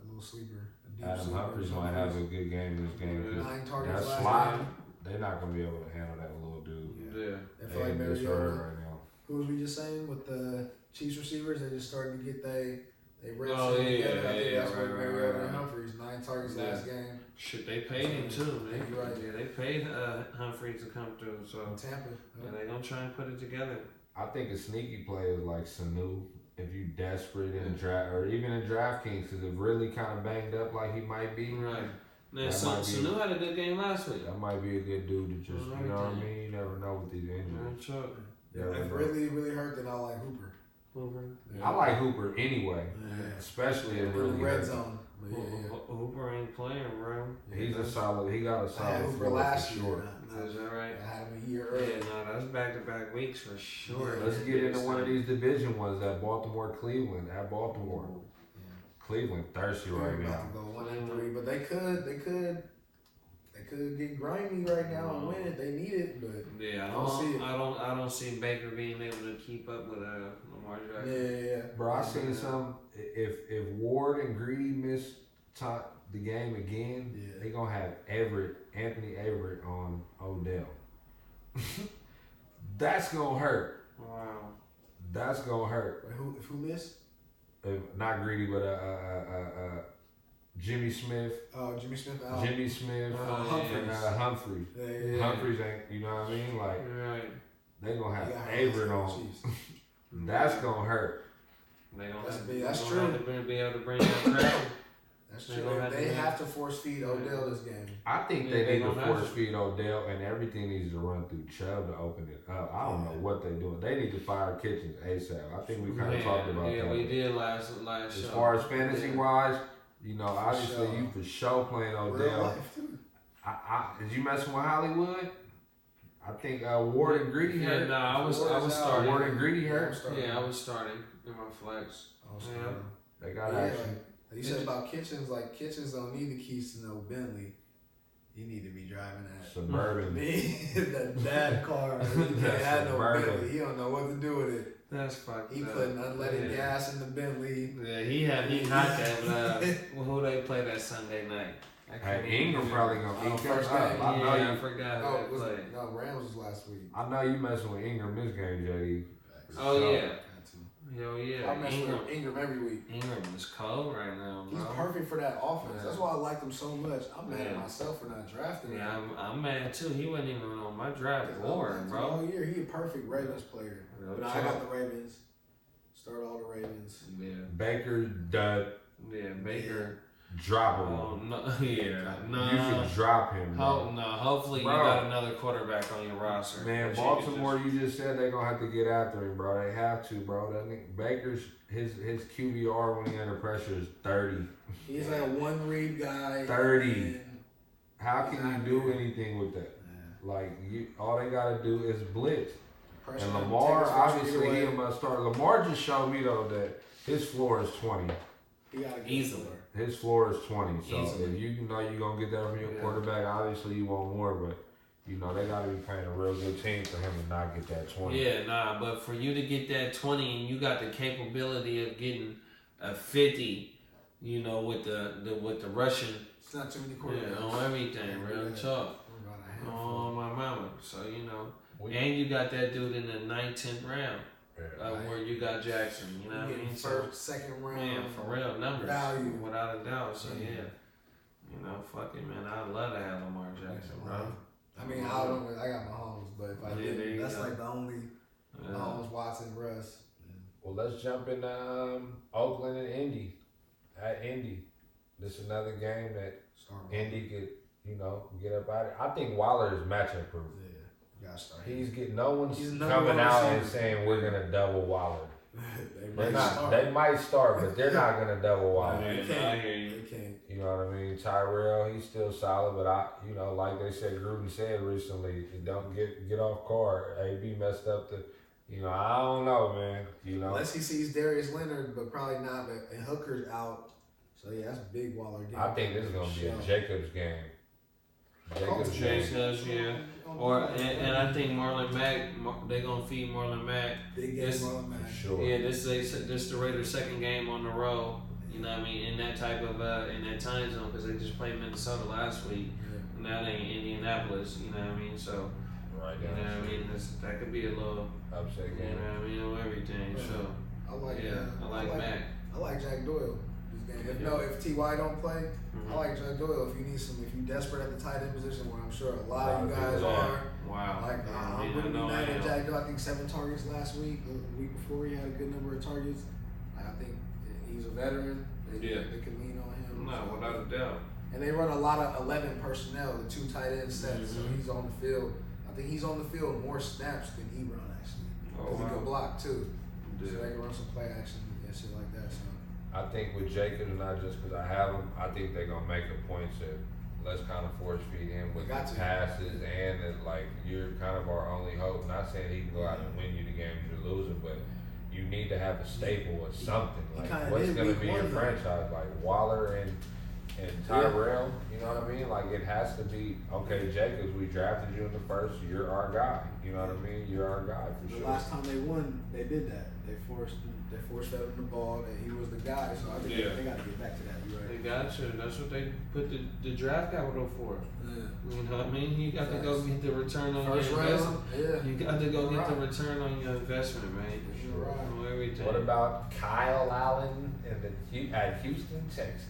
[SPEAKER 3] little sleeper.
[SPEAKER 1] Adam Humphries might have a good game this game.
[SPEAKER 3] 9 targets
[SPEAKER 1] that slot, they're not gonna be able to handle that little dude.
[SPEAKER 2] Yeah.
[SPEAKER 3] They feel like Mariota right now. Who was we just saying with the Chiefs receivers? They just started to get they reps together. I think that's what Mariota and Humphries 9 targets last game.
[SPEAKER 2] Shit, they paid him too. They paid Humphries to come through. So
[SPEAKER 3] Tampa.
[SPEAKER 2] Yeah, they gonna try and put it together.
[SPEAKER 1] I think a sneaky play is like Sanu. If you desperate in draft or even in DraftKings, because if really kind of banged up like he might be,
[SPEAKER 2] right? Now, Sanu had a good game last week.
[SPEAKER 1] That might be a good dude to just, you know what I mean? You never know with these injuries.
[SPEAKER 3] If really hurt, then I like Hooper.
[SPEAKER 1] I like Hooper anyway, especially in really
[SPEAKER 3] red zone.
[SPEAKER 2] Hooper ain't playing, bro.
[SPEAKER 1] He's a solid. He got a solid
[SPEAKER 3] Hooper last year.
[SPEAKER 2] Is that right?
[SPEAKER 3] I had him a year early.
[SPEAKER 2] Yeah, no, that's back-to-back weeks for sure.
[SPEAKER 1] Let's get into one of these division ones at Baltimore-Cleveland. At Baltimore, Cleveland thirsty right now.
[SPEAKER 3] To go 1-3, but they could get grimy right now and win it. They need it, but
[SPEAKER 2] I don't see Baker being able to keep up with Lamar Jackson.
[SPEAKER 3] Yeah.
[SPEAKER 1] Bro, I seen some. If Ward and Greedy miss the game again, they gonna have Anthony Everett on Odell. That's gonna hurt.
[SPEAKER 2] Wow.
[SPEAKER 1] That's gonna hurt.
[SPEAKER 3] Wait, who missed?
[SPEAKER 1] Not Greedy, but Jimmy Smith.
[SPEAKER 3] Oh, Jimmy Smith out.
[SPEAKER 1] Jimmy Smith. Humphries.
[SPEAKER 3] Yeah.
[SPEAKER 1] Humphries ain't. You know what I mean? Like they gonna have Everett on. That's gonna hurt.
[SPEAKER 3] That's true.
[SPEAKER 2] They're be able to bring that crowd.
[SPEAKER 3] That's true. They have to force feed Odell this game.
[SPEAKER 1] I think they need to force feed Odell, and everything needs to run through Chubb to open it up. I don't know what they're doing. They need to fire Kitchens ASAP. I think we kind of talked about that.
[SPEAKER 2] Yeah, we did last show.
[SPEAKER 1] As far as fantasy wise, you know, obviously you for sure playing Odell. Did you messing with Hollywood? I think Ward and Greedy hurt.
[SPEAKER 2] No, I was starting.
[SPEAKER 1] Ward and Greedy hurt.
[SPEAKER 2] Yeah, I was starting in my flex.
[SPEAKER 1] They got action.
[SPEAKER 3] You said about Kitchens, like Kitchens don't need the keys to no Bentley. You need to be driving that
[SPEAKER 1] Suburban.
[SPEAKER 3] that car. He can't have no Bentley. He don't know what to do with it.
[SPEAKER 2] That's fucked
[SPEAKER 3] He putting unleaded gas in the Bentley.
[SPEAKER 2] Yeah, he not that. But who they play that Sunday night?
[SPEAKER 1] Ingram probably gonna eat first game.
[SPEAKER 2] I forgot.
[SPEAKER 3] No, Rams was last week.
[SPEAKER 1] I know you messing with Ingram this game, JD.
[SPEAKER 2] Oh yeah. Hell yeah.
[SPEAKER 3] I mess with Ingram every week.
[SPEAKER 2] Ingram is cold right now, bro.
[SPEAKER 3] He's perfect for that offense. That's why I liked him so much. I'm mad at myself for not drafting him.
[SPEAKER 2] Yeah, I'm mad too. He wasn't even on my draft board, bro.
[SPEAKER 3] All year, he a perfect Ravens player. But I got the Ravens. Start all the Ravens.
[SPEAKER 2] Yeah.
[SPEAKER 1] Baker, dud.
[SPEAKER 2] Yeah, Baker.
[SPEAKER 1] Drop him.
[SPEAKER 2] Oh, no, yeah. No.
[SPEAKER 1] You should drop him, bro.
[SPEAKER 2] Hopefully you got another quarterback on your roster.
[SPEAKER 1] Man, Baltimore, you just said they're going to have to get after him, bro. They have to, bro. Baker's, his QBR when he under pressure is 30.
[SPEAKER 3] He's like a one-read guy.
[SPEAKER 1] 30. how can you do anything with that? Yeah. Like all they gotta do is blitz. And Lamar, obviously, he must start. Lamar just showed me though that his floor is 20.
[SPEAKER 3] He got easily.
[SPEAKER 1] His floor is 20. So if you know you're gonna get that from your quarterback, obviously you want more, but. You know, they got to be playing a real good team for him to not get that 20.
[SPEAKER 2] Yeah, nah, but for you to get that 20 and you got the capability of getting a 50, you know, with the Russian.
[SPEAKER 3] It's not too many quarterbacks.
[SPEAKER 2] Yeah, on everything, real talk. Oh, my mama. So, you know, and you got that dude in the 9th, 10th round. Where you got Jackson, you know what I mean?
[SPEAKER 3] First, second round.
[SPEAKER 2] Man, for real, numbers.
[SPEAKER 3] Value.
[SPEAKER 2] Without a doubt. So, yeah. You know, fuck it, man. I'd love to have Lamar Jackson, bro.
[SPEAKER 3] I mean, I got my homes, but if I didn't, that's like the only Mahomes, Watson, Russ.
[SPEAKER 1] Well, let's jump in Oakland and Indy. At Indy, this is another game that Indy could, you know, get up out of. I think Waller is matchup proof.
[SPEAKER 3] Yeah, you gotta start.
[SPEAKER 1] He's getting no one's coming out and saying we're gonna double Waller. They might start, but they're not gonna double Waller.
[SPEAKER 3] They can't.
[SPEAKER 1] You know what I mean? Tyrell, he's still solid, but you know, like they said, Gruden said recently, don't get off guard. AB messed up the, you know, I don't know, man. You know,
[SPEAKER 3] unless he sees Darius Leonard, but probably not. But and Hooker's out, so yeah, that's a big Waller game.
[SPEAKER 1] I think this is gonna be a Jacobs game.
[SPEAKER 2] Jacobs, yeah. Or and I think Marlon Mack, they gonna feed Marlon Mack.
[SPEAKER 3] Big game, Marlon Mack.
[SPEAKER 1] Sure.
[SPEAKER 2] Yeah, this the Raiders' second game on the road. You know what I mean? In that type of in that time zone, because they just played Minnesota last week. Yeah. Now they in Indianapolis. You know what I mean? So
[SPEAKER 1] right.
[SPEAKER 2] You know what I mean? That could be a little
[SPEAKER 1] upset game.
[SPEAKER 2] You know what I mean? On everything. Yeah. So
[SPEAKER 3] I like
[SPEAKER 2] Mac.
[SPEAKER 3] I like Jack Doyle. If T.Y. don't play, I like Jack Doyle. If you desperate at the tight end position, where I'm sure a lot of you guys are.
[SPEAKER 2] Wow.
[SPEAKER 3] Like I'm going to be mad at Jack Doyle. I think 7 targets last week. The week before he had a good number of targets. I think he's a veteran. They can lean on him.
[SPEAKER 2] No, without a doubt.
[SPEAKER 3] And they run a lot of 11 personnel, the 2 tight end sets. So he's on the field. I think he's on the field more snaps than he run actually. Because he can block too. So they can run some play action and shit like that. So
[SPEAKER 1] I think with Jacobs, not just because I have him, I think they're gonna make a point to let's kind of force feed him with the passes and that, like, you're kind of our only hope. Not saying he can go out and win you the games you're losing, but you need to have a staple or something. Like, what's going to be your franchise? Like Waller and Tyrell, you know what I mean? Like, it has to be, okay, Jacobs, we drafted you in the first, you're our guy. You know what I mean? You're our guy for sure.
[SPEAKER 3] The last time they won, they did that. They forced fed him the ball, and he was the guy. So I think they got to get back to that. You're right.
[SPEAKER 2] They got to. That's what they put the draft capital for. Yeah. You know what I mean? You got to go get the return on your investment. Yeah. You got to go get the return on your investment, man.
[SPEAKER 3] You're right.
[SPEAKER 2] On everything.
[SPEAKER 1] What about Kyle Allen at Houston, Texas?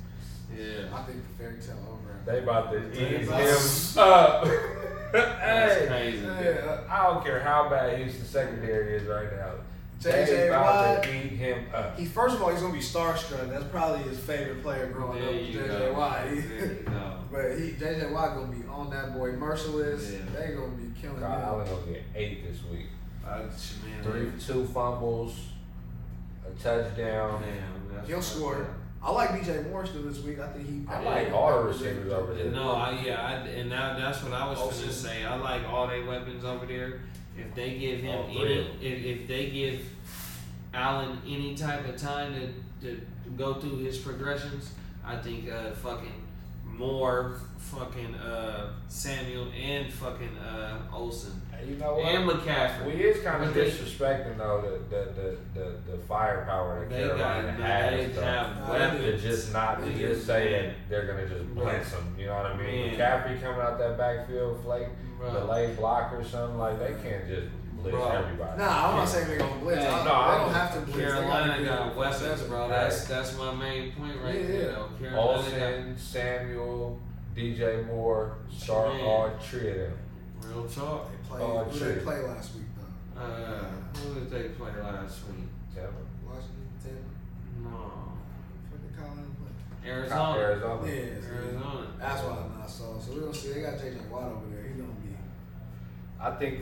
[SPEAKER 2] Yeah.
[SPEAKER 3] I think the fairy tale over.
[SPEAKER 1] They about to eat him up.
[SPEAKER 2] That's crazy.
[SPEAKER 1] Yeah. I don't care how bad Houston's secondary is right now.
[SPEAKER 3] JJ
[SPEAKER 1] Watt to eat him up.
[SPEAKER 3] First of all, he's gonna be starstruck. That's probably his favorite player growing up. JJ Watt. But JJ Watt gonna be on that boy merciless. Yeah. They gonna be killing him.
[SPEAKER 1] Allen gonna get 8 this week. 2 fumbles, a touchdown.
[SPEAKER 3] Man, he'll score. I like DJ Moore still this week. I think
[SPEAKER 1] I like all the receivers over there.
[SPEAKER 2] No, and that's what I was gonna say. I like all their weapons over there. If they give him if they give Allen any type of time to go through his progressions, I think fucking Moore, fucking Samuel, and fucking Olsen.
[SPEAKER 1] You know what?
[SPEAKER 2] And McCaffrey.
[SPEAKER 1] We is kind of disrespecting though the firepower that Carolina has. They have weapons. To just not to just say that they're gonna just blitz them. You know what I mean? McCaffrey coming out that backfield, delayed block or something, like they can't just blitz everybody.
[SPEAKER 3] Nah, I'm not saying they're gonna blitz. I don't have to blitz.
[SPEAKER 2] Carolina got weapons, bro. That's my main point right there.
[SPEAKER 1] Olsen, Samuel, DJ Moore, start all 3 of them.
[SPEAKER 2] Real talk.
[SPEAKER 3] Who did they play last week though?
[SPEAKER 2] Who did they play last week?
[SPEAKER 1] Tampa.
[SPEAKER 3] Washington, Tampa.
[SPEAKER 2] No.
[SPEAKER 3] Fucking Colin play.
[SPEAKER 2] Arizona.
[SPEAKER 3] Yeah,
[SPEAKER 2] Arizona.
[SPEAKER 3] That's what I saw. So we're gonna see. They got JJ Watt over there. He's gonna be.
[SPEAKER 1] I think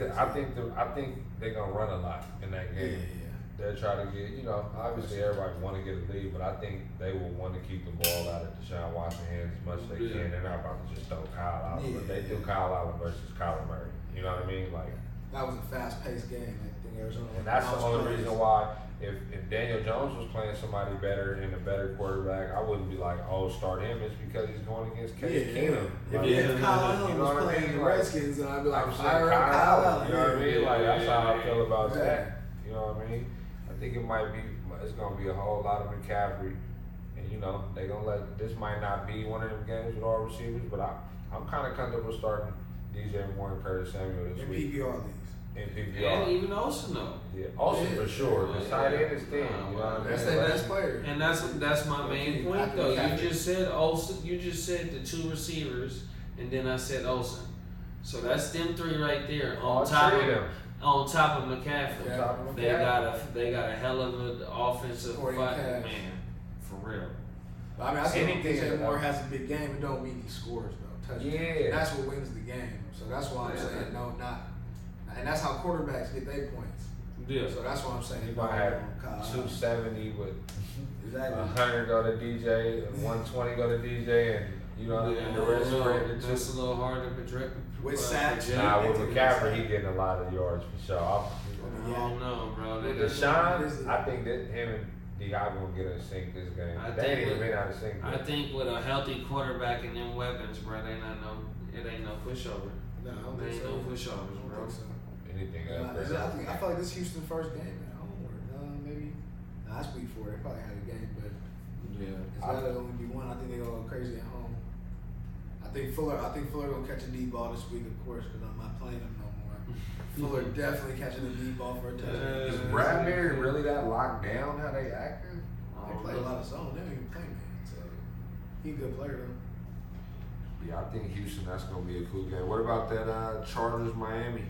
[SPEAKER 1] they're gonna run a lot in that game.
[SPEAKER 3] Yeah.
[SPEAKER 1] They'll try to get, obviously everybody want to get a lead, but I think they will want to keep the ball out of Deshaun Watson's hands as much as they can. They're not about to just throw Kyle Allen. But they do Kyle Allen versus Kyler Murray. You know what I mean? Like
[SPEAKER 3] that was a fast-paced game. I think Arizona.
[SPEAKER 1] And that's the only reason why. If Daniel Jones was playing somebody better and a better quarterback, I wouldn't be like, oh, start him. It's because he's going against Case Keenum.
[SPEAKER 3] If Kyle Allen was playing the Redskins, then I'd be like, fire up Kyle Allen.
[SPEAKER 1] You know what I mean? Like, that's how I feel about that. You know what I mean? I think it's going to be a whole lot of McCaffrey. And, you know, they're going to this might not be one of them games with all receivers, but I'm kind of comfortable starting DJ Moore and Curtis Samuel this week.
[SPEAKER 3] PPR leagues.
[SPEAKER 1] In PPR.
[SPEAKER 2] And even Olsen though.
[SPEAKER 1] Yeah, Olsen for sure. The tight end is thin. You know what I mean?
[SPEAKER 3] That's their best player.
[SPEAKER 2] And that's my main point though. You just said Olsen. You just said the two receivers, and then I said Olsen. So that's them three right there on top of McCaffrey.
[SPEAKER 3] Yeah.
[SPEAKER 2] They got a hell of an offensive fight, man. For real.
[SPEAKER 3] I mean, I think DJ Moore has a big game. It don't mean he scores though. Touchdowns.
[SPEAKER 1] Yeah.
[SPEAKER 3] And that's what wins the game. So that's why I'm saying no, not. And that's how quarterbacks get their points.
[SPEAKER 2] Yeah.
[SPEAKER 3] So that's why I'm saying
[SPEAKER 1] you might have 270 with 100 go to DJ, and 120 go to DJ, and you know and the rest spread.
[SPEAKER 2] That's a little hard to project.
[SPEAKER 3] With sacks.
[SPEAKER 1] Nah, with McCaffrey, he getting a lot of yards for sure.
[SPEAKER 2] I don't know, bro.
[SPEAKER 1] With Deshaun, I think that him and D.I. gonna get a sink this game. They ain't even been out of sync.
[SPEAKER 2] I think with a healthy quarterback and them weapons, bro, it ain't no pushover.
[SPEAKER 3] No,
[SPEAKER 2] it ain't no pushovers, bro.
[SPEAKER 1] Anything else?
[SPEAKER 3] I feel like this Houston first game at home, or maybe that's week 4. They probably had a game, but it's gotta only be one. I think they go crazy at home. I think Fuller gonna catch a deep ball this week, of course, because I'm not playing him no more. Fuller definitely catching a deep ball for a touchdown.
[SPEAKER 1] Is Bradbury really that locked down? How they acting?
[SPEAKER 3] They play a lot of zone. They don't even play man, so he's a good player though.
[SPEAKER 1] Yeah, I think Houston. That's gonna be a cool game. What about that Chargers Miami?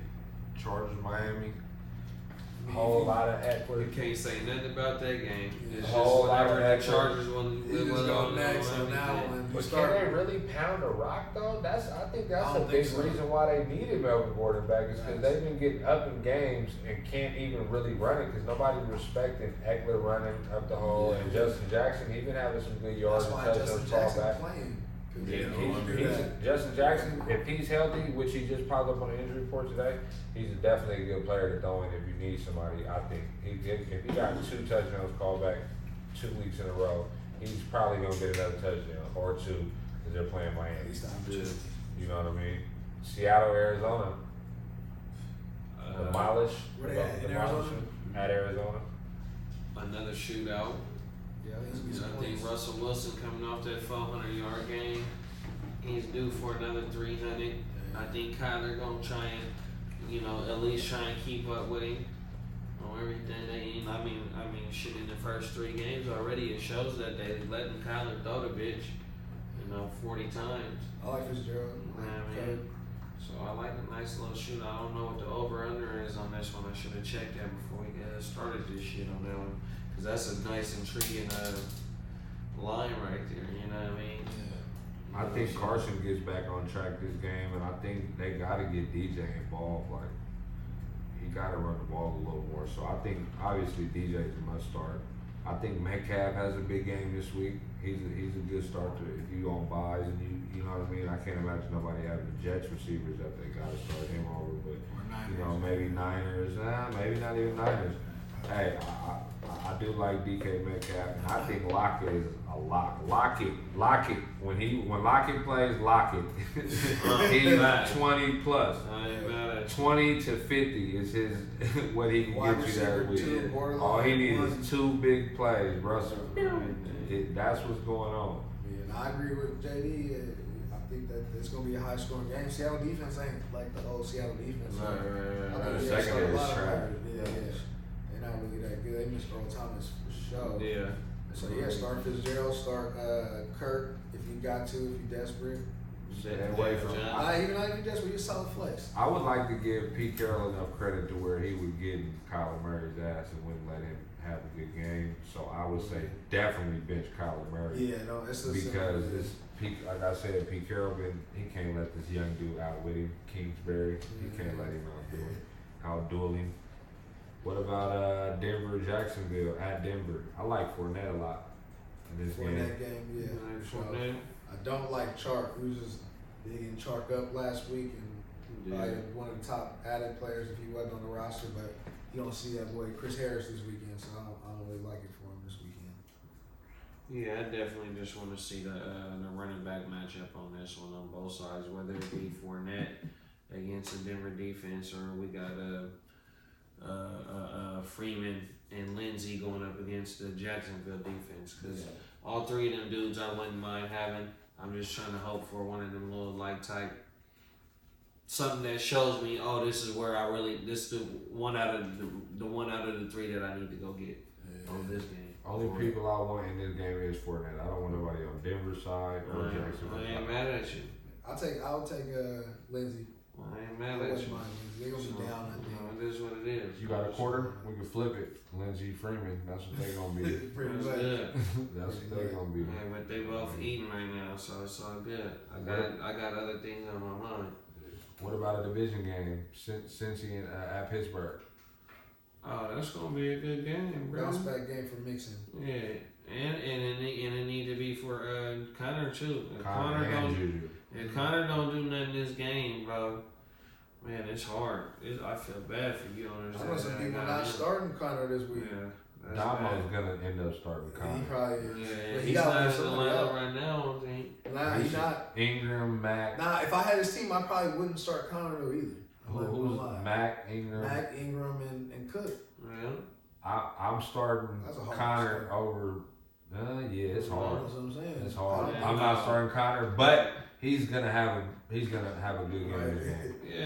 [SPEAKER 1] Whole lot of equity.
[SPEAKER 2] You can't say nothing about that game. It's
[SPEAKER 1] whole lot of
[SPEAKER 2] the Chargers want
[SPEAKER 3] to go next on that one.
[SPEAKER 1] But can they really pound a rock though? I think that's a big reason why they needed Melvin Gordon back is because they've been getting up in games and can't even really run it because nobody's respecting Eckler running up the hole and Justin Jackson. He's been having some good yards and touchdowns back. Justin Jackson, if he's healthy, which he just popped up on the injury report today, he's definitely a good player to throw in if you need somebody. I think if he got 2 touchdowns called back 2 weeks in a row, he's probably gonna get another touchdown or 2 because they're playing Miami. You know what I mean? Seattle, Arizona, demolish.
[SPEAKER 3] Where they at? In Arizona?
[SPEAKER 1] At Arizona.
[SPEAKER 2] Another shootout. I think Russell Wilson coming off that 400-yard game. He's due for another 300. I think Kyler gonna try and, at least try and keep up with him on everything. I mean, shit. In the first 3 games already, it shows that they letting Kyler throw the bitch, 40 times.
[SPEAKER 3] I like Fitzgerald.
[SPEAKER 2] So I like a nice little shootout. I don't know what the over/under is on this one. I should have checked that before we started this shit on that one. Because that's a nice, intriguing line right there, you know what I mean?
[SPEAKER 1] Yeah. I think Carson gets back on track this game, and I think they got to get DJ involved. Like, he got to run the ball a little more. So I think, obviously, DJ is a must start. I think Metcalf has a big game this week. He's a good starter if you on buys and you know what I mean. I can't imagine nobody having the Jets receivers that they got to start him over, but maybe Niners, maybe not even Niners. Hey, I do like DK Metcalf, and I think Lockett is a lock. Lockett. When Lockett plays, Lockett. He's 20 plus. 20 to 50 is his what he can get you that week. All he needs is 2 big plays, Russell. That's what's going on.
[SPEAKER 3] Yeah, I agree with JD. I think that it's going to be a high-scoring game. Seattle defense ain't like the old Seattle defense.
[SPEAKER 1] Right. The secondary is trash.
[SPEAKER 3] They're not really that good. They miss Earl Thomas for sure.
[SPEAKER 2] Yeah.
[SPEAKER 3] So start Fitzgerald, start Kirk if you got to, if you're desperate.
[SPEAKER 1] Stay away from him.
[SPEAKER 3] Even if you're desperate, you're solid flex.
[SPEAKER 1] I would like to give Pete Carroll enough credit to where he would get Kyler Murray's ass and wouldn't let him have a good game. So I would say definitely bench Kyler Murray.
[SPEAKER 3] Yeah, no, it's
[SPEAKER 1] because it's like I said, Pete Carroll, he can't let this young dude outwit him. Kingsbury, he can't let him outduel him. What about Denver, Jacksonville at Denver? I like Fournette a lot in this game.
[SPEAKER 3] Fournette game, yeah.
[SPEAKER 2] Fournette.
[SPEAKER 3] I don't like Chark. He was just Big and Chark up last week, and probably one of the top added players if he wasn't on the roster. But you don't see that boy Chris Harris this weekend, so I don't really like it for him this weekend.
[SPEAKER 2] Yeah, I definitely just want to see the running back matchup on this one on both sides, whether it be Fournette against the Denver defense, or we got Freeman and Lindsey going up against the Jacksonville defense. Because all three of them dudes I wouldn't mind having. I'm just trying to hope for one of them little like type something that shows me, oh, this is where this is the one out of the three that I need to go get on this game.
[SPEAKER 1] Only people I want in this game is Fournette. I don't want nobody on Denver's side or Jacksonville.
[SPEAKER 2] I ain't mad at you.
[SPEAKER 3] I'll take Lindsey.
[SPEAKER 2] I ain't mad at you.
[SPEAKER 3] They're gonna be down.
[SPEAKER 2] It is what it is.
[SPEAKER 1] You got a quarter? We can flip it. Lindsey, Freeman. That's what they gonna be.
[SPEAKER 2] That's good.
[SPEAKER 1] That's what they gonna be.
[SPEAKER 2] Yeah, but they both eating right now, so it's all good. I got other things on my mind.
[SPEAKER 1] What about a division game? Cincy and at Pittsburgh.
[SPEAKER 2] Oh, that's gonna be a good game, bro.
[SPEAKER 3] Bounce back game for Mixon.
[SPEAKER 2] Yeah, and it need to be for Connor too. If
[SPEAKER 1] Connor
[SPEAKER 2] don't do nothing this game, bro, man, it's hard. I feel bad for you owners.
[SPEAKER 3] I know some people not starting Connor this week.
[SPEAKER 2] Yeah,
[SPEAKER 1] Damo's gonna end up starting Connor.
[SPEAKER 3] He probably is.
[SPEAKER 2] Yeah, he's not in the lineup right now, I think.
[SPEAKER 3] Nah, he's not.
[SPEAKER 1] Ingram, Mack.
[SPEAKER 3] Nah, if I had his team, I probably wouldn't start Connor though either.
[SPEAKER 1] Who's Mack, Ingram?
[SPEAKER 3] Mack, Ingram, and Cook.
[SPEAKER 2] Yeah.
[SPEAKER 1] I'm starting Connor over. Yeah, it's hard.
[SPEAKER 3] That's what I'm saying.
[SPEAKER 1] It's hard. I'm not starting Connor, but he's gonna have a good game.
[SPEAKER 2] I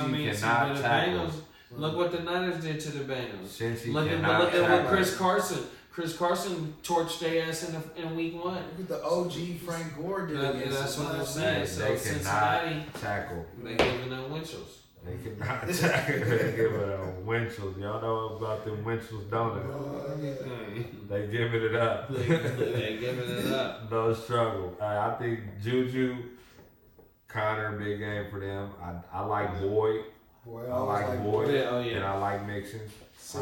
[SPEAKER 2] mean,
[SPEAKER 1] cannot
[SPEAKER 2] the
[SPEAKER 1] tackle.
[SPEAKER 2] Bengals. Look what the Niners did to the Bengals.
[SPEAKER 1] Cincy
[SPEAKER 2] look at what Chris Carson torched their ass in week 1.
[SPEAKER 3] Look at the OG Frank Gore did.
[SPEAKER 2] That's what I'm saying. So
[SPEAKER 1] They
[SPEAKER 2] Cincinnati
[SPEAKER 1] tackle.
[SPEAKER 2] They giving up Winchell's.
[SPEAKER 1] They cannot tackle. They giving up Winchell's. Y'all know about them Winchell's, don't it? They giving it up.
[SPEAKER 2] They giving it up.
[SPEAKER 1] No struggle. I think Juju, Connor, big game for them. I like Boyd. I like Boyd, and I like Mixon. Sit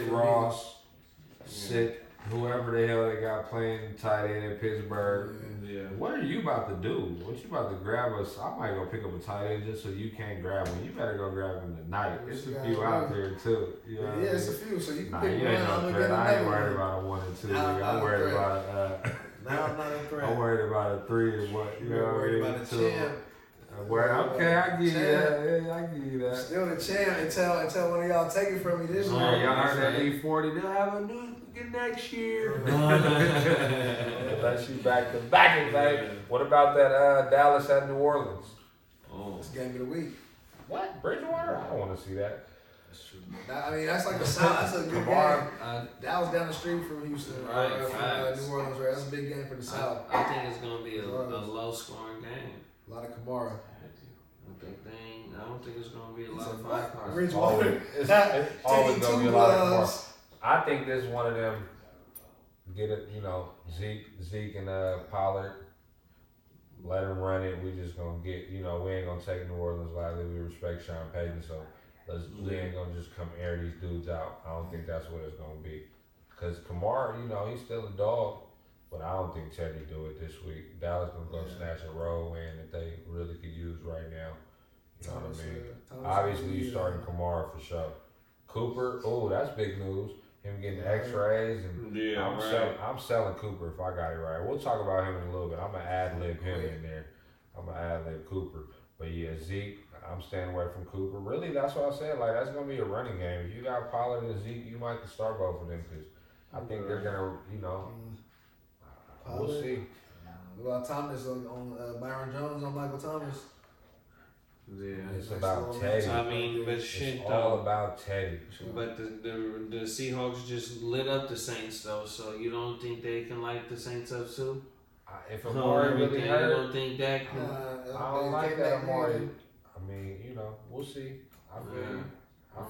[SPEAKER 1] Ross. Sit whoever the hell they got playing tight end in Pittsburgh.
[SPEAKER 2] Yeah.
[SPEAKER 1] What are you about to do? What you about to grab us? I might go pick up a tight end just so you can't grab one. You better go grab him tonight. There's a few out there too. You know
[SPEAKER 3] yeah, it's a few. So you can pick
[SPEAKER 1] you ain't no threat. I ain't worried about a 1 and 2. I'm worried about
[SPEAKER 3] I'm not a threat.
[SPEAKER 1] I'm worried about a 3 and 1. You know what I mean?
[SPEAKER 3] Worried about a champ.
[SPEAKER 1] Okay, I give you that. Yeah, I give you that.
[SPEAKER 3] Still the champ until one of y'all take it from me this year.
[SPEAKER 1] Y'all heard that E40. They'll have a new next year. Unless you back to back it, baby. What about that Dallas at New Orleans?
[SPEAKER 3] It's game of the week.
[SPEAKER 1] What? Bridgewater? I don't want to see that.
[SPEAKER 3] That's true. I mean, that's like a sound. That's a good game. Dallas down the street from Houston, from New Orleans, right? That's a big game for the South.
[SPEAKER 2] I think it's gonna be a low scoring game.
[SPEAKER 3] A lot of Kamara.
[SPEAKER 2] I don't think it's gonna be a lot of firepower.
[SPEAKER 3] Bridgewater.
[SPEAKER 1] It's always gonna be a lot of Kamara. I think this is one of them. Get it, Zeke and Pollard. Let them run it. We just gonna get, we ain't gonna take New Orleans lightly. We respect Sean Payton, so we ain't gonna just come air these dudes out. I don't think that's what it's gonna be. Cause Kamara, he's still a dog, but I don't think Teddy do it this week. Dallas gonna go snatch a roll in that they really could use right now. You know what I mean? Obviously, you starting Kamara for sure. Cooper, that's big news. Him getting X-rays and I'm selling Cooper if I got it right. We'll talk about him in a little bit. I'm gonna ad-lib him in there. I'm gonna ad-lib Cooper. But yeah, Zeke, I'm staying away from Cooper. Really, that's what I said. Like, that's gonna be a running game. If you got Pollard and Zeke, you might start both of them because I think they're gonna, we'll see.
[SPEAKER 3] What about Thomas on Byron Jones on Michael Thomas?
[SPEAKER 2] Yeah,
[SPEAKER 1] it's about Teddy.
[SPEAKER 2] I mean, but shit,
[SPEAKER 1] it's all about Teddy.
[SPEAKER 2] But the Seahawks just lit up the Saints though, so you don't think they can light the Saints up too?
[SPEAKER 1] If Amari really hurt,
[SPEAKER 2] you don't think that?
[SPEAKER 1] I don't like that Amari. I mean, we'll see. I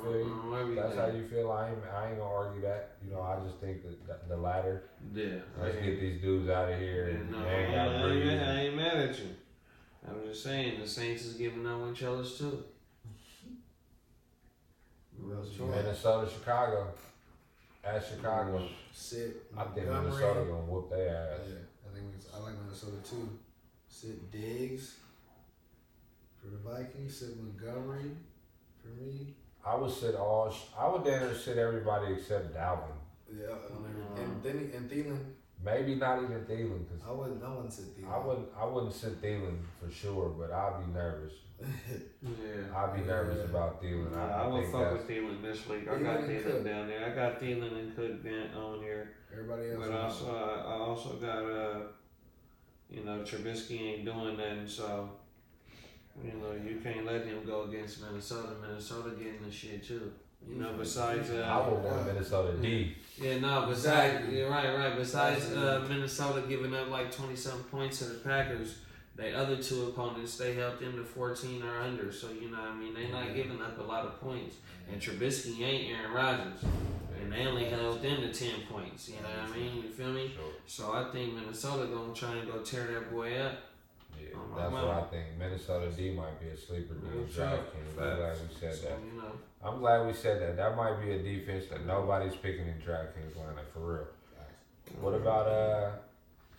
[SPEAKER 1] feel you. That's how you feel. I ain't gonna argue that. I just think that the latter.
[SPEAKER 2] Yeah.
[SPEAKER 1] Let's get these dudes out of here.
[SPEAKER 2] I ain't mad at you. I'm just saying, the Saints is giving out Winchellers too.
[SPEAKER 1] Minnesota, Chicago. At Chicago.
[SPEAKER 3] Sit.
[SPEAKER 1] I think Minnesota gonna whoop their ass.
[SPEAKER 3] Yeah, I like Minnesota too. Sit Diggs for the Vikings. Sit Montgomery for me.
[SPEAKER 1] I would then sit everybody except Dalvin.
[SPEAKER 3] Yeah, and Thielen.
[SPEAKER 1] Maybe not even Thielen, cause
[SPEAKER 3] I wouldn't sit Thielen.
[SPEAKER 1] I wouldn't sit Thielen for sure, but I'd be nervous.
[SPEAKER 2] Yeah,
[SPEAKER 1] I'd be nervous about Thielen.
[SPEAKER 2] I would fuck with Thielen this week. I got Thielen down there. I got Thielen and Cook on here.
[SPEAKER 3] Everybody else.
[SPEAKER 2] But I also got Trubisky ain't doing nothing, so you can't let him go against Minnesota. Minnesota getting the shit too. Besides
[SPEAKER 1] I would want Minnesota D.
[SPEAKER 2] Yeah, no, besides right. Besides Minnesota giving up like 20-something points to the Packers, the other two opponents, they held them to 14 or under. So, they're not giving up a lot of points. And Trubisky ain't Aaron Rodgers. And they only held them to 10 points. You know what I mean? You feel me?
[SPEAKER 1] Sure.
[SPEAKER 2] So I think Minnesota going to try and go tear that boy up.
[SPEAKER 1] Yeah, that's what I think. Minnesota D might be a sleeper D in DraftKings. I'm glad we said that. I'm glad we said that. That might be a defense that nobody's picking in DraftKings lineup for real. What about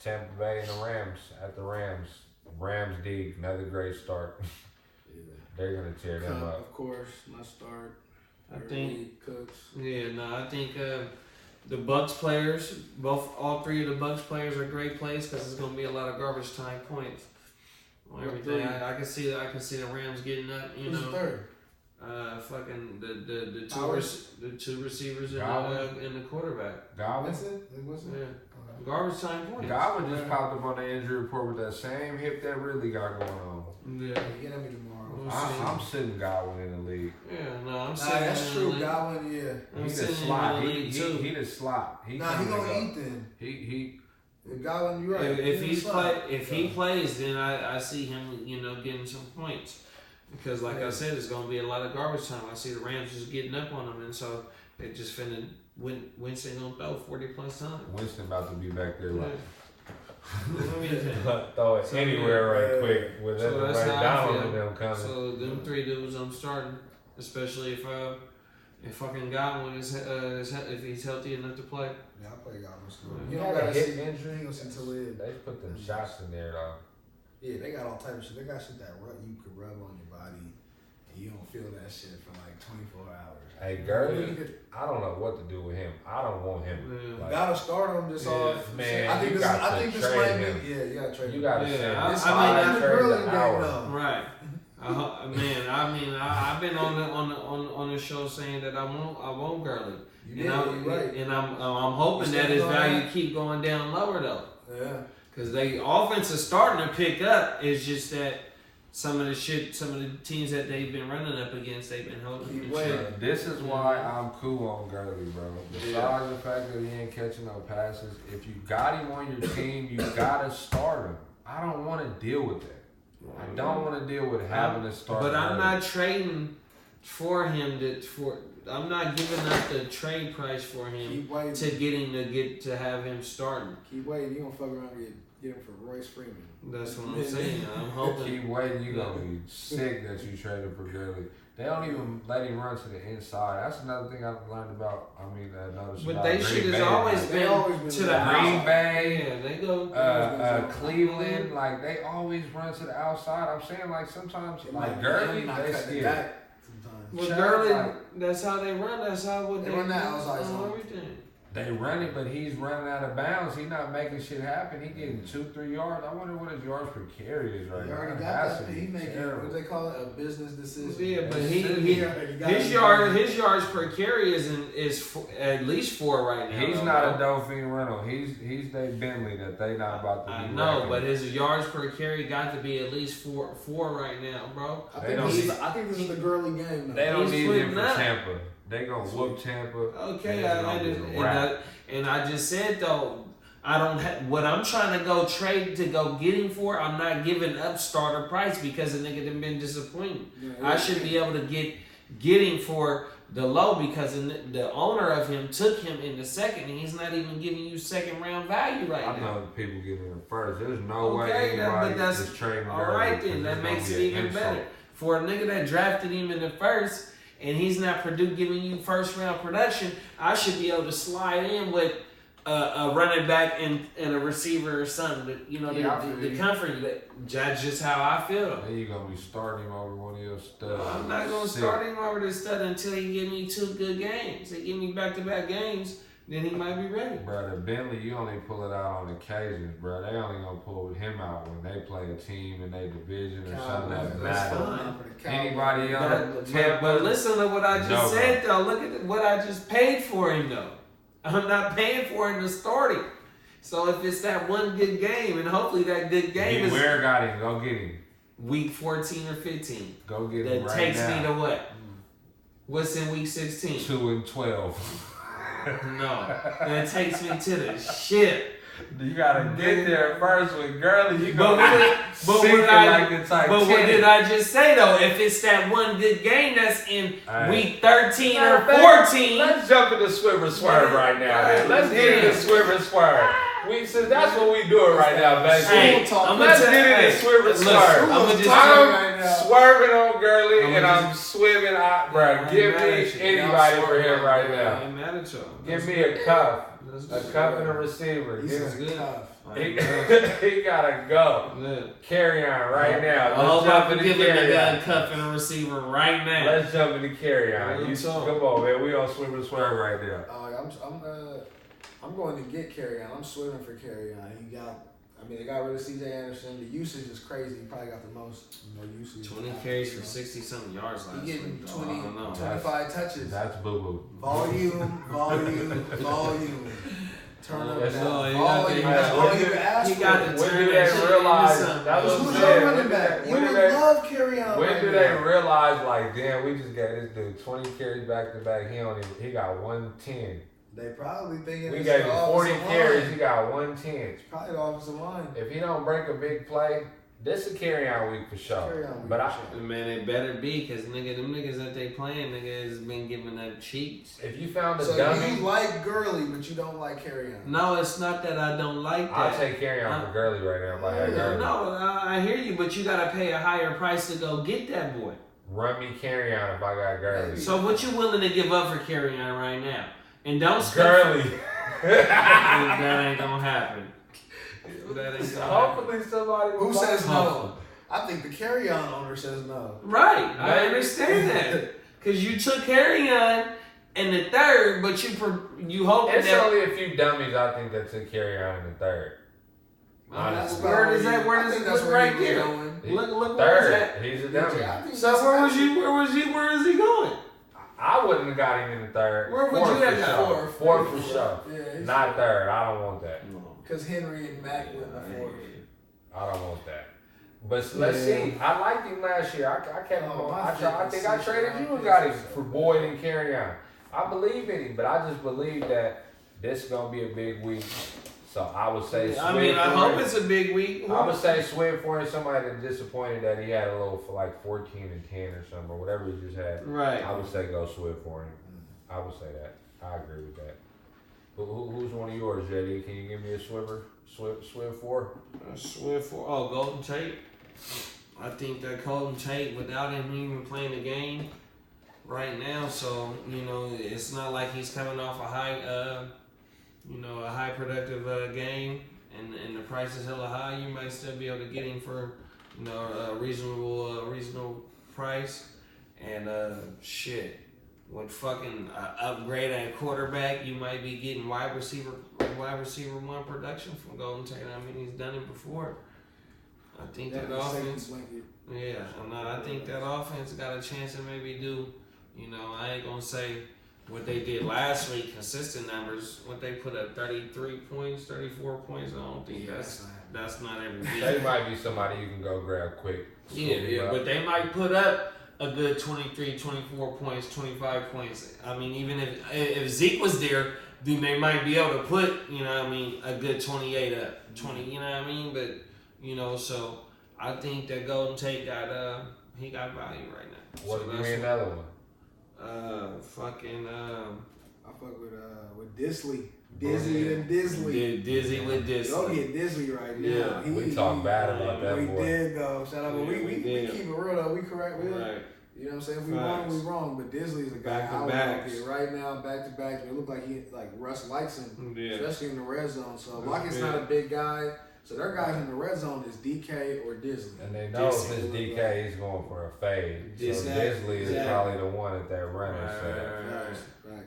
[SPEAKER 1] Tampa Bay and the Rams at the Rams? Rams D, another great start. They're gonna tear them up.
[SPEAKER 3] Of course, my start.
[SPEAKER 2] I think
[SPEAKER 3] Cooks.
[SPEAKER 2] I think the Bucks players, all three of the Bucks players are great plays because it's gonna be a lot of garbage time points. Everything I can see the Rams getting up.
[SPEAKER 3] Who's third?
[SPEAKER 2] Fucking the two receivers and the quarterback.
[SPEAKER 1] Godwin?
[SPEAKER 2] Yeah. Garbage time points.
[SPEAKER 1] Godwin just popped up on the injury report with that same hip that really got going on.
[SPEAKER 2] Yeah.
[SPEAKER 3] Get at me tomorrow.
[SPEAKER 1] I'm sitting Godwin in the league.
[SPEAKER 2] Yeah, no, I'm sitting
[SPEAKER 3] that's true. Godwin, yeah.
[SPEAKER 1] He the slot. He the slot.
[SPEAKER 3] He gonna eat then.
[SPEAKER 1] He
[SPEAKER 3] Godwin, you're right.
[SPEAKER 2] If he plays, then I see him, getting some points. Because like I said, it's gonna be a lot of garbage time. I see the Rams just getting up on them, and so they just finna Winston gonna throw 40+ times.
[SPEAKER 1] Winston about to be back there like
[SPEAKER 2] Yeah.
[SPEAKER 1] throw it anywhere right quick with right down and them coming.
[SPEAKER 2] So them three dudes I'm starting, especially if fucking Godwin if he's healthy enough to play.
[SPEAKER 3] Yeah, I play Godwin still.
[SPEAKER 1] You don't got a hip injury. They put them shots in there though.
[SPEAKER 3] Yeah, they got all type of shit. They got shit that you could rub on your body and you don't feel that shit for like 24 hours.
[SPEAKER 1] Hey, Gurley, I don't know what to do with him. I don't want him.
[SPEAKER 3] Yeah. Gotta start him this off.
[SPEAKER 1] Man,
[SPEAKER 3] I think
[SPEAKER 1] you
[SPEAKER 3] this
[SPEAKER 1] trade him.
[SPEAKER 3] Yeah, you gotta trade him.
[SPEAKER 1] You gotta
[SPEAKER 3] send
[SPEAKER 1] him.
[SPEAKER 2] I
[SPEAKER 3] trade the
[SPEAKER 1] hour.
[SPEAKER 2] Right. I've been on the show saying that I won't Gurley.
[SPEAKER 3] Right.
[SPEAKER 2] And I'm hoping that his value keep going down lower though.
[SPEAKER 3] Yeah.
[SPEAKER 2] Because the offense is starting to pick up. It's just that some of the teams that they've been running up against, they've been holding.
[SPEAKER 1] This is why I'm cool on Gurley, bro. Besides the fact that he ain't catching no passes, if you got him on your team, you gotta start him. I don't want to deal with that. I don't want to deal with having to start.
[SPEAKER 2] But I'm not trading for him I'm not giving up the trade price for him to have him starting.
[SPEAKER 3] Keep waiting. You gonna fuck around and get him for Royce Freeman.
[SPEAKER 2] That's what I'm saying. I'm hoping.
[SPEAKER 1] Keep waiting. You gonna be sick that you traded for Gurley. They don't even let him run to the inside. That's another thing I've learned about. Noticed
[SPEAKER 2] but
[SPEAKER 1] about
[SPEAKER 2] they shit has always been to the
[SPEAKER 1] Green Bay.
[SPEAKER 2] Yeah, they go.
[SPEAKER 1] Cleveland, like they always run to the outside. I'm saying like sometimes like Gurley, they still.
[SPEAKER 2] Well, Gurley, that's how they run. That's how
[SPEAKER 3] they run that outside
[SPEAKER 2] everything.
[SPEAKER 1] They run it, but he's running out of bounds. He's not making shit happen. He getting 2-3 yards. I wonder what his yards per carry is right now.
[SPEAKER 3] He already got that. He making what they call it, a business decision.
[SPEAKER 2] Yeah, but his yards per carry is at least 4 right now.
[SPEAKER 1] He's not a Dolphin Reynolds. He's their Bentley that they not about to be.
[SPEAKER 2] I know, but his yards per carry got to be at least 4 right now, bro.
[SPEAKER 3] I think this is the Gurley game. Though.
[SPEAKER 1] They don't need him for Tampa. They gonna whoop Tampa.
[SPEAKER 2] Okay, and I just said though, I don't have what I'm trying to go trade to go get him for. I'm not giving up starter price because the nigga done been disappointed. Yeah, I should be able to get him for the low because the owner of him took him in the second, and he's not even giving you second round value now.
[SPEAKER 1] I know people getting him first. There's no way anybody is trading.
[SPEAKER 2] All right, then that makes it even better for a nigga that drafted him in the first. And he's not giving you first round production. I should be able to slide in with a running back and a receiver or something. You know, the comfort. That's just how I feel.
[SPEAKER 1] Then you gonna be starting him over one of your studs.
[SPEAKER 2] I'm not gonna start him over the stud until he give me 2 good games. They give me back-to-back games, then he might be ready.
[SPEAKER 1] Bro, the Bentley, you only pull it out on occasions, bro. They only gonna pull him out when they play a team in their division or something that matters. Anybody else?
[SPEAKER 2] But listen to what I just said, though. Look at what I just paid for him, though. I'm not paying for him to start him. So if it's that one good game, and hopefully that good game is...
[SPEAKER 1] Where got him? Go get him.
[SPEAKER 2] Week 14 or 15.
[SPEAKER 1] Go get him
[SPEAKER 2] that takes me to what? What's in week 16?
[SPEAKER 1] 2-12.
[SPEAKER 2] No. That takes me to the shit.
[SPEAKER 1] You gotta get there first with Gurley. You go
[SPEAKER 2] what did I just say though? If it's that one good game that's in week 13 or 14,
[SPEAKER 1] let's jump into Swimmer Swerve right now. Man. Let's get into Swimmer Swerve. So that's what we doing right now, baby.
[SPEAKER 2] Hey,
[SPEAKER 1] let's get into Swimmer Swerve. I'm swerving on Gurley and I'm swimming out, bro. Give me anybody for him right now. Give me a cuff. A cuff and a receiver.
[SPEAKER 3] He's good.
[SPEAKER 1] He gotta go.
[SPEAKER 2] Good.
[SPEAKER 1] Carry on right now.
[SPEAKER 2] Let's jump into carry on. Cuff and a receiver right now.
[SPEAKER 1] Let's jump into carry on. Come on, man. We on Swim and Swerve right now.
[SPEAKER 3] I'm going to get carry on. I'm swimming for carry on. They got rid of C.J. Anderson. The usage is crazy. He probably got the most usage.
[SPEAKER 2] 20 carries for 60-something yards last week.
[SPEAKER 3] He getting 25 touches.
[SPEAKER 1] That's boo-boo.
[SPEAKER 3] Volume. Turnover.
[SPEAKER 1] That's
[SPEAKER 3] all you ask for.
[SPEAKER 2] He got the
[SPEAKER 1] when do they realize? That was
[SPEAKER 3] who's your running back? You would love carry on.
[SPEAKER 1] When do they realize, like, damn, we just got this dude 20 carries back to back. He got 110.
[SPEAKER 3] They probably thinking
[SPEAKER 1] we gave him 40 carries. He got 110.
[SPEAKER 3] It's probably the offensive line.
[SPEAKER 1] If he don't break a big play, this is a carry on week for sure.
[SPEAKER 2] Man, it better be because them niggas that they playing, has been giving up cheats.
[SPEAKER 1] If you found a
[SPEAKER 3] dummy,
[SPEAKER 1] dummy,
[SPEAKER 3] you like Gurley, but you don't like carry on.
[SPEAKER 2] No, it's not that I don't like that.
[SPEAKER 1] I'll take carry on for Gurley right now. If I had Gurley.
[SPEAKER 2] No, I hear you, but you gotta pay a higher price to go get that boy.
[SPEAKER 1] Run me carry on if I got Gurley.
[SPEAKER 2] So what you willing to give up for carry on right now? And don't
[SPEAKER 1] Gurley.
[SPEAKER 2] That ain't gonna happen.
[SPEAKER 1] Hopefully somebody
[SPEAKER 3] who says no. I think the carry on owner says no.
[SPEAKER 2] Right, I understand that because you took carry on in the third, but you hope
[SPEAKER 1] it's only a few dummies I think that took carry on in the third.
[SPEAKER 2] Honestly, where does it look right here? Look
[SPEAKER 1] where it's at. He's a dummy.
[SPEAKER 2] So where is he going?
[SPEAKER 1] I wouldn't have got him in the third.
[SPEAKER 2] Where would you have got?
[SPEAKER 1] Fourth for sure. Yeah, not third. I don't want that.
[SPEAKER 3] Because Henry and Mack went fourth.
[SPEAKER 1] I don't want that. But let's see. I liked him last year. I kept him on. I think I traded you and got him for Boyd and carry on. I believe in him, but I just believe that this is going to be a big week. So I would say
[SPEAKER 2] I hope it's a big week.
[SPEAKER 1] I would say swim for him. Somebody that's disappointed that he had a little for like 14 and 10 or something or whatever he just had.
[SPEAKER 2] Right.
[SPEAKER 1] I would say go swim for him. I would say that. I agree with that. But who's one of yours, JD? Can you give me a swimmer? Swim for?
[SPEAKER 2] Swim for? Oh, Golden Tate. I think that Golden Tate, without him even playing the game right now, so it's not like he's coming off a high. A high productive game, and the price is hella high. You might still be able to get him for, a reasonable price. And with fucking upgrade at quarterback, you might be getting wide receiver one production from Golden Tate. I mean, he's done it before. I think that offense. Yeah, I think that offense got a chance to maybe do. I ain't gonna say what they did last week, consistent numbers, what they put up 33 points, 34 points, I don't think that's not every week.
[SPEAKER 1] They might be somebody you can go grab quick.
[SPEAKER 2] Yeah, but they might put up a good 23, 24 points, 25 points. I mean, even if Zeke was there, then they might be able to put, a good 28 up, 20, But, so I think that Golden Tate got value right now.
[SPEAKER 1] What give me another one?
[SPEAKER 3] I fuck with Disley. Dizzy and Disley.
[SPEAKER 2] Dizzy with Disley.
[SPEAKER 3] Go get Disley right now.
[SPEAKER 1] Yeah, we talk bad about that boy.
[SPEAKER 3] We did though. Shout out, but we keep it real though. We correct. You know what I'm saying? If we wrong, we wrong. But Disley is a guy I would get right now, back to back. It looked like Russ likes him, especially in the red zone. So Lockett's not a big guy. So their guys in the red zone is DK or Disley.
[SPEAKER 1] And they know if it's DK, he's going for a fade. So Disley is probably the one at that running set.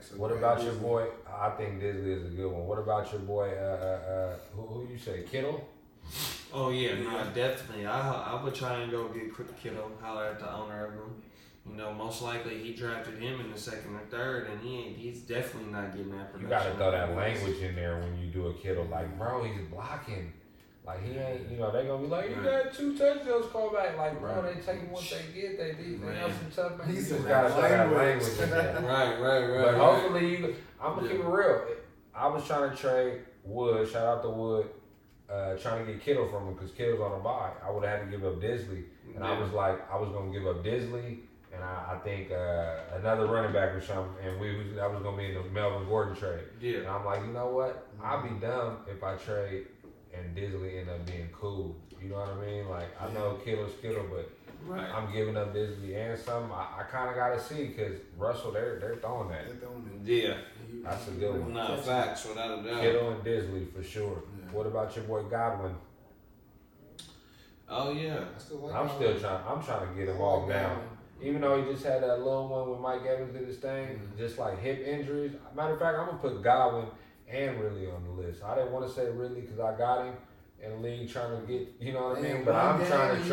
[SPEAKER 3] So
[SPEAKER 1] what about your boy? I think Disley is a good one. What about your boy? Who you say? Kittle?
[SPEAKER 2] Oh yeah, no, definitely. I would try and go get Kittle, holler at the owner of him. You know, most likely he drafted him in the second or third, and he's definitely not getting that production.
[SPEAKER 1] You got to throw that language in there when you do a Kittle. Like, bro, he's blocking. Like, he ain't, you know, they going to be like, you got 2 touchdowns called back. Like, bro, they take what they get. They have some tough man. You just got to throw that language in there.
[SPEAKER 2] Right.
[SPEAKER 1] But hopefully, I'm going to keep it real. I was trying to trade Wood. Shout out to Wood. Trying to get Kittle from him because Kittle's on a bye. I would have had to give up Disley. And I was like, I was going to give up Disley. And I think another running back or something, and that was gonna be in the Melvin Gordon trade.
[SPEAKER 2] Yeah.
[SPEAKER 1] And I'm like, you know what? I'll be dumb if I trade and Disley end up being cool. You know what I mean? Like I know Kittle's Kittle, but I'm giving up Disley and something. I kind of gotta see because Russell, they're throwing that.
[SPEAKER 2] Yeah.
[SPEAKER 1] That's a good one.
[SPEAKER 2] No, facts without a doubt.
[SPEAKER 1] Kittle and Disley for sure. Yeah. What about your boy Godwin?
[SPEAKER 2] Oh yeah.
[SPEAKER 1] I'm trying to get him off now. Even though he just had that little one with Mike Evans did his thing, just like hip injuries. Matter of fact, I'm going to put Godwin and Ridley on the list. I didn't want to say Ridley because I got him in the league trying to get, you know what I mean? But I'm trying to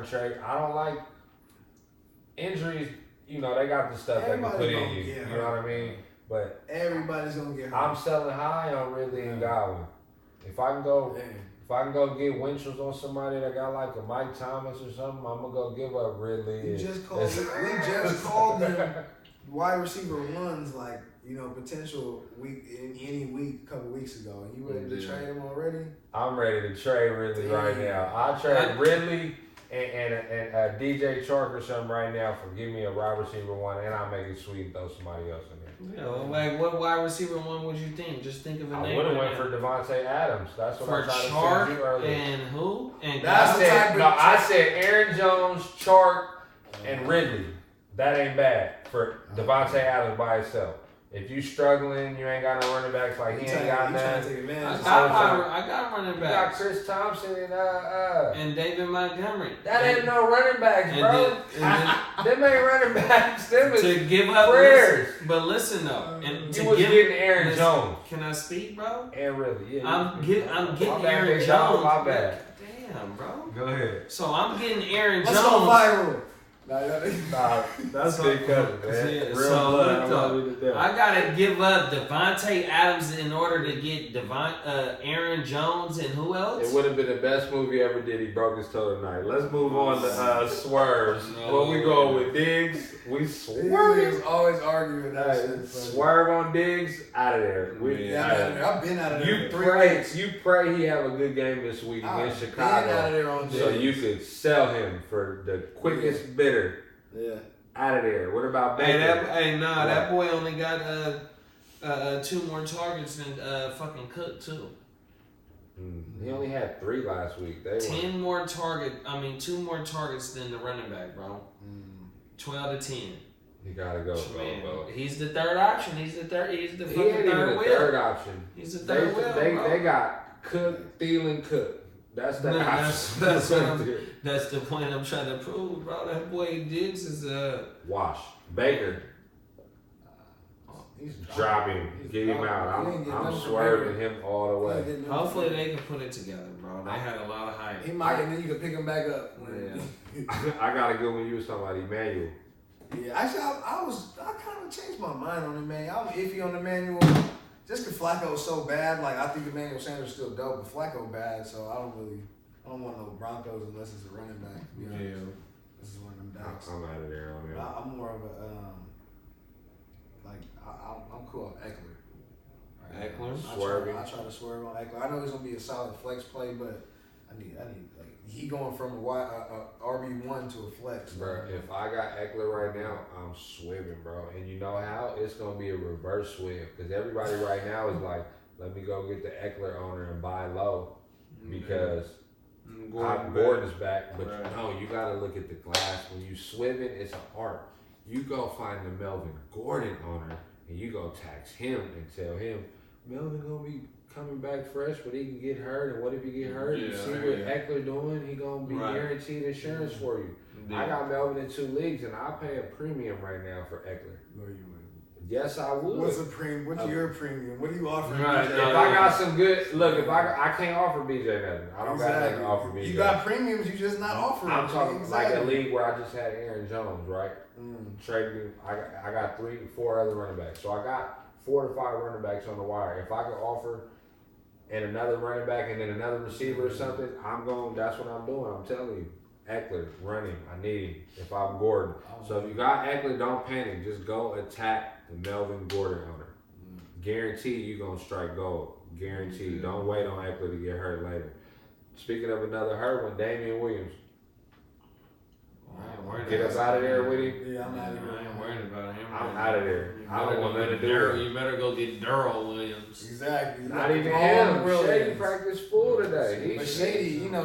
[SPEAKER 1] trade. I don't like injuries. You know, they got the stuff they can put in you. You know what I mean? But
[SPEAKER 3] everybody's going to get hurt.
[SPEAKER 1] I'm selling high on Ridley and Godwin. If I can go get Winchell's on somebody that got like a Mike Thomas or something, I'm gonna go give up Ridley.
[SPEAKER 3] We just called them wide receiver ones, like, you know, potential week in any week a couple weeks ago. And you ready to trade him already?
[SPEAKER 1] I'm ready to trade Ridley right now. I'll trade Ridley and DJ Chark or something right now for give me a wide receiver one, and I'll make it sweet and throw somebody else in there.
[SPEAKER 2] Yeah, like what wide receiver one would you think? Just think of a name.
[SPEAKER 1] I would have went for Devontae Adams. That's what I tried to
[SPEAKER 2] Chark
[SPEAKER 1] say you earlier.
[SPEAKER 2] And who? And
[SPEAKER 1] I said Aaron Jones, Chark, and Ridley. That ain't bad for Devontae Adams by itself. If you struggling, you ain't got no running backs, like he ain't got nothing.
[SPEAKER 2] I got running backs.
[SPEAKER 1] You got Chris Thompson
[SPEAKER 2] and David Montgomery.
[SPEAKER 1] That ain't no running backs, bro. Them ain't running backs. Them is
[SPEAKER 2] to give up
[SPEAKER 1] prayers.
[SPEAKER 2] But listen though, and
[SPEAKER 1] you was getting Aaron Jones.
[SPEAKER 2] Can I speak, bro?
[SPEAKER 1] And really, yeah.
[SPEAKER 2] I'm getting Aaron Jones.
[SPEAKER 1] My bad.
[SPEAKER 2] Damn, bro.
[SPEAKER 1] Go ahead.
[SPEAKER 2] So I'm getting Aaron Jones.
[SPEAKER 3] Let's go viral.
[SPEAKER 1] Nah, that's big cousin, man.
[SPEAKER 2] Yeah, so I gotta give up Devontae Adams in order to get Aaron Jones and who else?
[SPEAKER 1] It would have been the best movie ever did. He broke his toe tonight. Let's move on to Swerves. What we going with Diggs? We swerve.
[SPEAKER 3] Always arguing that shit.
[SPEAKER 1] Swerve on Diggs, out of there.
[SPEAKER 3] I've been out of there.
[SPEAKER 1] You pray he have a good game this week against Chicago, so you could sell him for the quickest bidder.
[SPEAKER 3] Yeah.
[SPEAKER 1] Out of there. What about Baker?
[SPEAKER 2] That boy only got 2 more targets than fucking Cook too.
[SPEAKER 1] He only had 3 last week.
[SPEAKER 2] 2 more targets than the running back, bro. 12 to 10.
[SPEAKER 1] You gotta go, bro.
[SPEAKER 2] He's the third option. He's the third wheel.
[SPEAKER 1] Third option.
[SPEAKER 2] He's the third wheel.
[SPEAKER 1] They got Cook, Thielen, Cook. That's the option.
[SPEAKER 2] That's the point I'm trying to prove, bro. That boy Diggs is
[SPEAKER 1] wash. Baker. Drop him. Get him out. I'm swerving him all the way.
[SPEAKER 2] Hopefully they can put it together, bro. They had a lot of hype.
[SPEAKER 3] He might, and then you can pick him back up.
[SPEAKER 2] Yeah.
[SPEAKER 1] I got to go when you was talking about Emmanuel.
[SPEAKER 3] Yeah, actually, I kind of changed my mind on Emmanuel. I'm iffy on Emmanuel. Just because Flacco is so bad, like I think Emmanuel Sanders is still dope, but Flacco bad, so I don't want no Broncos unless it's a running back.
[SPEAKER 2] Yeah.
[SPEAKER 3] This is one of them dogs.
[SPEAKER 1] I'm out of there on him.
[SPEAKER 3] I'm more of a I'm cool on Eckler.
[SPEAKER 2] Eckler?
[SPEAKER 3] I try to swerve on Eckler. I know he's gonna be a solid flex play, but I need like he going from a RB1 to a flex.
[SPEAKER 1] Bro, if I got Eckler right now, I'm swimming, bro. And you know how? It's gonna be a reverse swim because everybody right now is like, let me go get the Eckler owner and buy low because Gordon's back, but no, you got to look at the glass. When you swim it, it's an art. You go find the Melvin Gordon owner, and you go tax him and tell him, Melvin gonna be coming back fresh, but he can get hurt, and what if he get hurt? You see what Eckler doing? He gonna be guaranteed insurance for you. I got Melvin in 2 leagues, and I pay a premium right now for Eckler.
[SPEAKER 3] No, you wouldn't.
[SPEAKER 1] Yes, I would.
[SPEAKER 3] What's a premium? What's your premium? What are you offering?
[SPEAKER 1] Right, if I got some good look, if I can't offer BJ nothing. I don't got nothing to offer BJ.
[SPEAKER 3] You got premiums, you just not offering.
[SPEAKER 1] I'm talking like a league where I just had Aaron Jones, right? Trading. I got 3-4 other running backs, so I got 4 to 5 running backs on the wire. If I could offer and another running back and then another receiver or something, I'm going. That's what I'm doing. I'm telling you. Eckler running, I need him if I'm Gordon. So if you got Eckler, don't panic. Just go attack the Melvin Gordon owner. Guarantee you're going to strike gold. Guarantee. Don't wait on Eckler to get hurt later. Speaking of another hurt one, Damian Williams. Get us out of there with him.
[SPEAKER 3] Yeah, I'm out of here.
[SPEAKER 2] I ain't worried about him.
[SPEAKER 1] I'm out of there. I don't want nothing to do with it.
[SPEAKER 2] You better go get Darrell Williams.
[SPEAKER 3] Exactly.
[SPEAKER 1] Not even him. Shady practiced full today.
[SPEAKER 3] But Shady gonna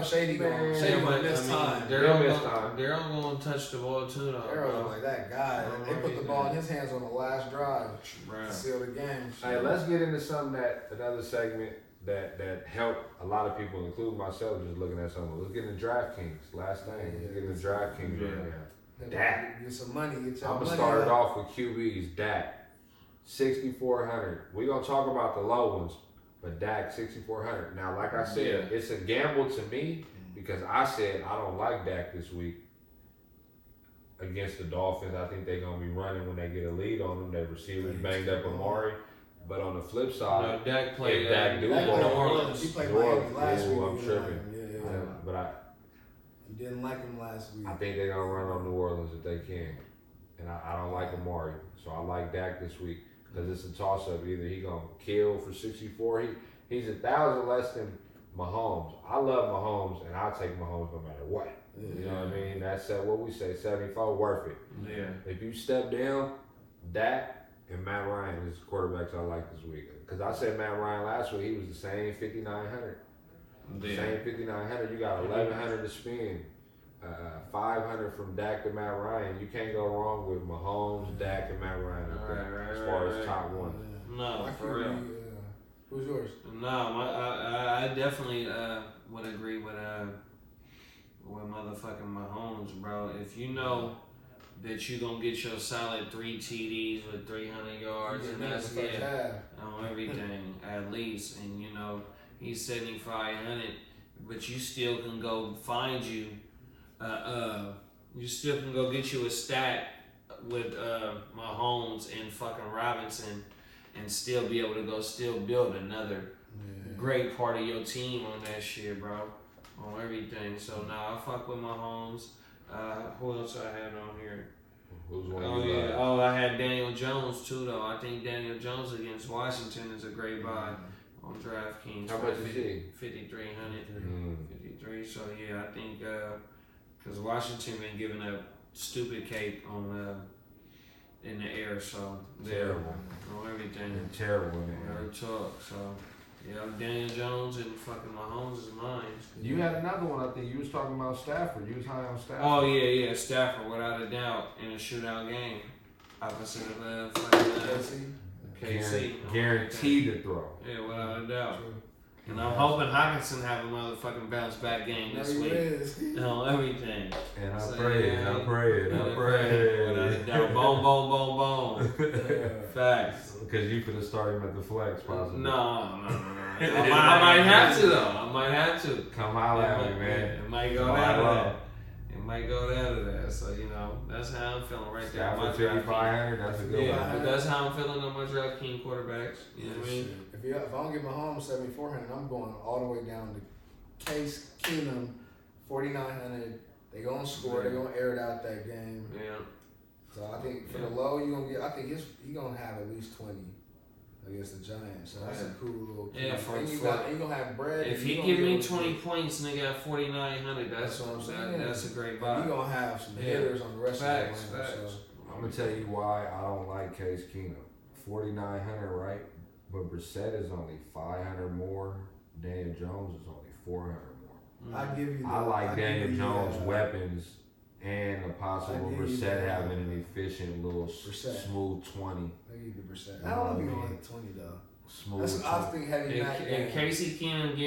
[SPEAKER 3] miss time.
[SPEAKER 2] Darrell gonna touch the ball too, though.
[SPEAKER 3] Darrell like that guy. They put the ball in his hands on the last drive to seal the game.
[SPEAKER 1] Hey, let's get into something another segment that helped a lot of people, including myself, just looking at something. Let's get into DraftKings. Last thing, let's get into DraftKings right now. Dak.
[SPEAKER 3] Get some money. I'm
[SPEAKER 1] gonna start it off with QBs. Dak, 6,400. We're gonna talk about the low ones, but Dak 6,400. Now, like I said, it's a gamble to me because I said I don't like Dak this week against the Dolphins. I think they're gonna be running when they get a lead on them. Their receivers banged up Amari. But on the flip side,
[SPEAKER 2] Dak played.
[SPEAKER 1] Dak do
[SPEAKER 3] New Orleans. He played Miami last week.
[SPEAKER 1] I'm tripping.
[SPEAKER 3] But you didn't like him last week.
[SPEAKER 1] I think they're gonna run on New Orleans if they can, and I don't like Amari, so I like Dak this week because it's a toss up. Either he gonna kill for 64. He's 1,000 less than Mahomes. I love Mahomes, and I'll take Mahomes no matter what. You know what I mean? That's what we say, 74 worth it.
[SPEAKER 2] Yeah.
[SPEAKER 1] If you step down, Dak and Matt Ryan is quarterbacks I like this week. Because I said Matt Ryan last week, he was the same 5,900. Same 5,900. You got 1,100 to spend. 500 from Dak to Matt Ryan. You can't go wrong with Mahomes, Dak, and Matt Ryan as far as top one.
[SPEAKER 2] No, for real.
[SPEAKER 3] Who's yours?
[SPEAKER 2] No, I definitely would agree with motherfucking Mahomes, bro. If you know that you gonna get your solid 3 TDs with 300 yards, and that's on everything at least, and you know he's 7,500, but you still can go find you, you still can go get you a stat with Mahomes and fucking Robinson, and still be able to go still build another great part of your team on that shit, bro, on everything. So now I fuck with Mahomes. Who else I had on here?
[SPEAKER 1] Who's one
[SPEAKER 2] I had Daniel Jones too, though. I think Daniel Jones against Washington is a great buy on DraftKings.
[SPEAKER 1] How much is he?
[SPEAKER 2] 5,300. 53. So yeah, I think because Washington been giving up stupid cake on in the air, so
[SPEAKER 1] terrible
[SPEAKER 2] on everything.
[SPEAKER 1] And terrible in the air.
[SPEAKER 2] Talk. So yeah, Daniel Jones and fucking Mahomes is mine.
[SPEAKER 1] You had another one, I think. You was talking about Stafford. You was high on Stafford.
[SPEAKER 2] Oh, yeah. Stafford, without a doubt, in a shootout game. Opposite of fucking KC.
[SPEAKER 1] Guaranteed to throw.
[SPEAKER 2] Yeah, without a doubt. And I'm hoping Hockenson have a motherfucking bounce back game this week. Everything.
[SPEAKER 1] And I pray.
[SPEAKER 2] Without a doubt. Boom. Facts.
[SPEAKER 1] Because you could have started him at the flex, possibly.
[SPEAKER 2] No. I might have to, though. I might have to.
[SPEAKER 1] Come holler at me, man.
[SPEAKER 2] It might go down to that. It might go down to that. So, you know, that's how I'm feeling right there.
[SPEAKER 1] Stafford 5,500, that's a good one.
[SPEAKER 2] But that's how I'm feeling on my DraftKings quarterbacks. You know what I mean?
[SPEAKER 3] If I don't get Mahomes 7,400, I'm going all the way down to Case Keenum 4,900. They're going to score. They're going to air it out that game.
[SPEAKER 2] Yeah.
[SPEAKER 3] So I think for the low, you're going to get, I think he's going to have at least 20 against the Giants. So that's a cool little key.
[SPEAKER 2] Yeah,
[SPEAKER 3] you're going to have bread.
[SPEAKER 2] If he give me 20 points and they got 4,900, that's what I'm saying. That's a great buy.
[SPEAKER 3] You're going to have some hitters on the rest of the line.
[SPEAKER 2] Facts.
[SPEAKER 1] I'm going to tell you why I don't like Case Keenum. 4,900, right? But Brissett is only 500 more. Daniel Jones is only 400 more.
[SPEAKER 3] I give you.
[SPEAKER 1] I like Daniel Jones' weapons and a possible Brissett having an efficient little smooth 20.
[SPEAKER 3] I give you the Brissett. I don't know if you want 20 though.
[SPEAKER 1] Smooth.
[SPEAKER 3] That's I think heavy Mac.
[SPEAKER 2] And Casey Keenum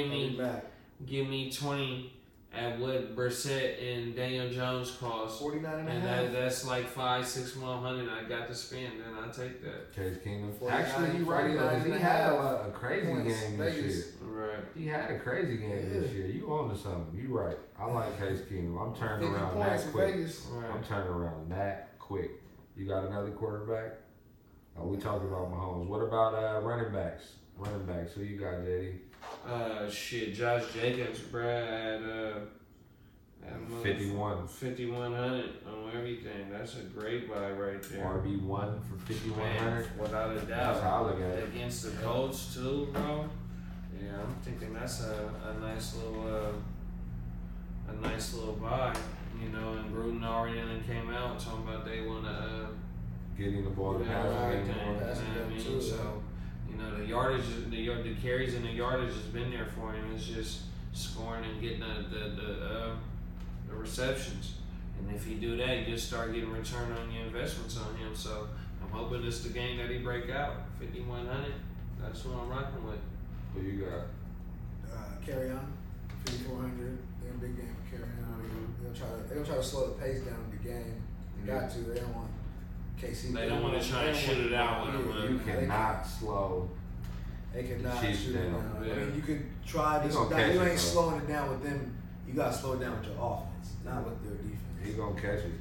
[SPEAKER 2] give me 20 at what Brissett and Daniel Jones cost.
[SPEAKER 3] 49
[SPEAKER 2] and that's like $500-600 more. I got to spend, and I take that.
[SPEAKER 1] Case Keenum. Actually, you're right though. He had a crazy game this year.
[SPEAKER 2] Right.
[SPEAKER 1] He had a crazy game this year. You on to something. You right. I like Case Keenum. I'm turning around that quick.
[SPEAKER 2] Right.
[SPEAKER 1] I'm turning around that quick. You got another quarterback? Oh, we talking about Mahomes. What about running backs? Running backs. Who you got, JD?
[SPEAKER 2] Josh Jacobs, bruh, at 5,100 on everything. That's a great buy right there.
[SPEAKER 1] RB1 for 5,100,
[SPEAKER 2] without a doubt.
[SPEAKER 1] That's how I look at it.
[SPEAKER 2] Against the Colts too, bro. Yeah, I'm thinking that's a nice little buy. You know, and Gruden already came out talking about they want to
[SPEAKER 1] getting the ball to
[SPEAKER 2] everything. You know what I mean? So. You know, the yardage, the carries and the yardage has been there for him. It's just scoring and getting the receptions. And if you do that, you just start getting return on your investments on him. So I'm hoping it's the game that he break out. 5,100. That's what I'm rocking with.
[SPEAKER 1] Who you got?
[SPEAKER 3] Carry on. 5,400. They're a big game for Carry on. They'll try to slow the pace down in the game. They got to. They don't want. KC,
[SPEAKER 2] they don't want to try and shoot it out with him.
[SPEAKER 1] You cannot slow.
[SPEAKER 3] They cannot shoot it down.
[SPEAKER 2] Yeah.
[SPEAKER 3] I mean, you could try this. You ain't slowing it down with them. You got to slow it down with your offense, not with their defense.
[SPEAKER 1] He gonna catch it.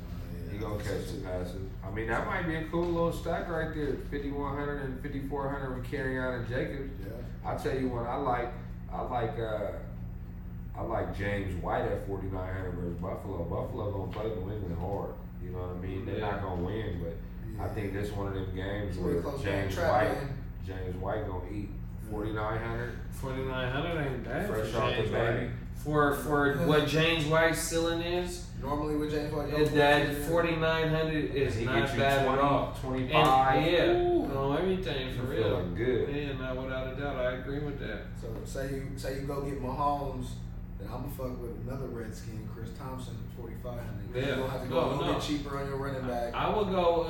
[SPEAKER 1] He gonna catch some passes. I mean, that might be a cool little stack right there. 5,100 and 5,400 with Carryon and Jacobs.
[SPEAKER 3] Yeah.
[SPEAKER 1] I'll tell you what I like James White at 4,900 versus Buffalo. Buffalo gonna play New England hard. You know what I mean? They're not gonna win, but I think this one of them games where James White gonna eat 4,900.
[SPEAKER 2] 4,900 ain't bad
[SPEAKER 1] fresh
[SPEAKER 2] for
[SPEAKER 1] off
[SPEAKER 2] James
[SPEAKER 1] the baby.
[SPEAKER 2] For what James White's ceiling is.
[SPEAKER 3] Normally with James White,
[SPEAKER 2] that 4,900 is not bad at all.
[SPEAKER 1] 25.
[SPEAKER 2] And, on everything for real.
[SPEAKER 1] Feeling good.
[SPEAKER 2] Yeah, not without a doubt. I agree with that.
[SPEAKER 3] So say you go get Mahomes. Then I'm gonna fuck with another Redskin, Chris Thompson, 4,500.
[SPEAKER 2] Yeah.
[SPEAKER 3] You're gonna have to go a little bit cheaper on your running back.
[SPEAKER 2] I would go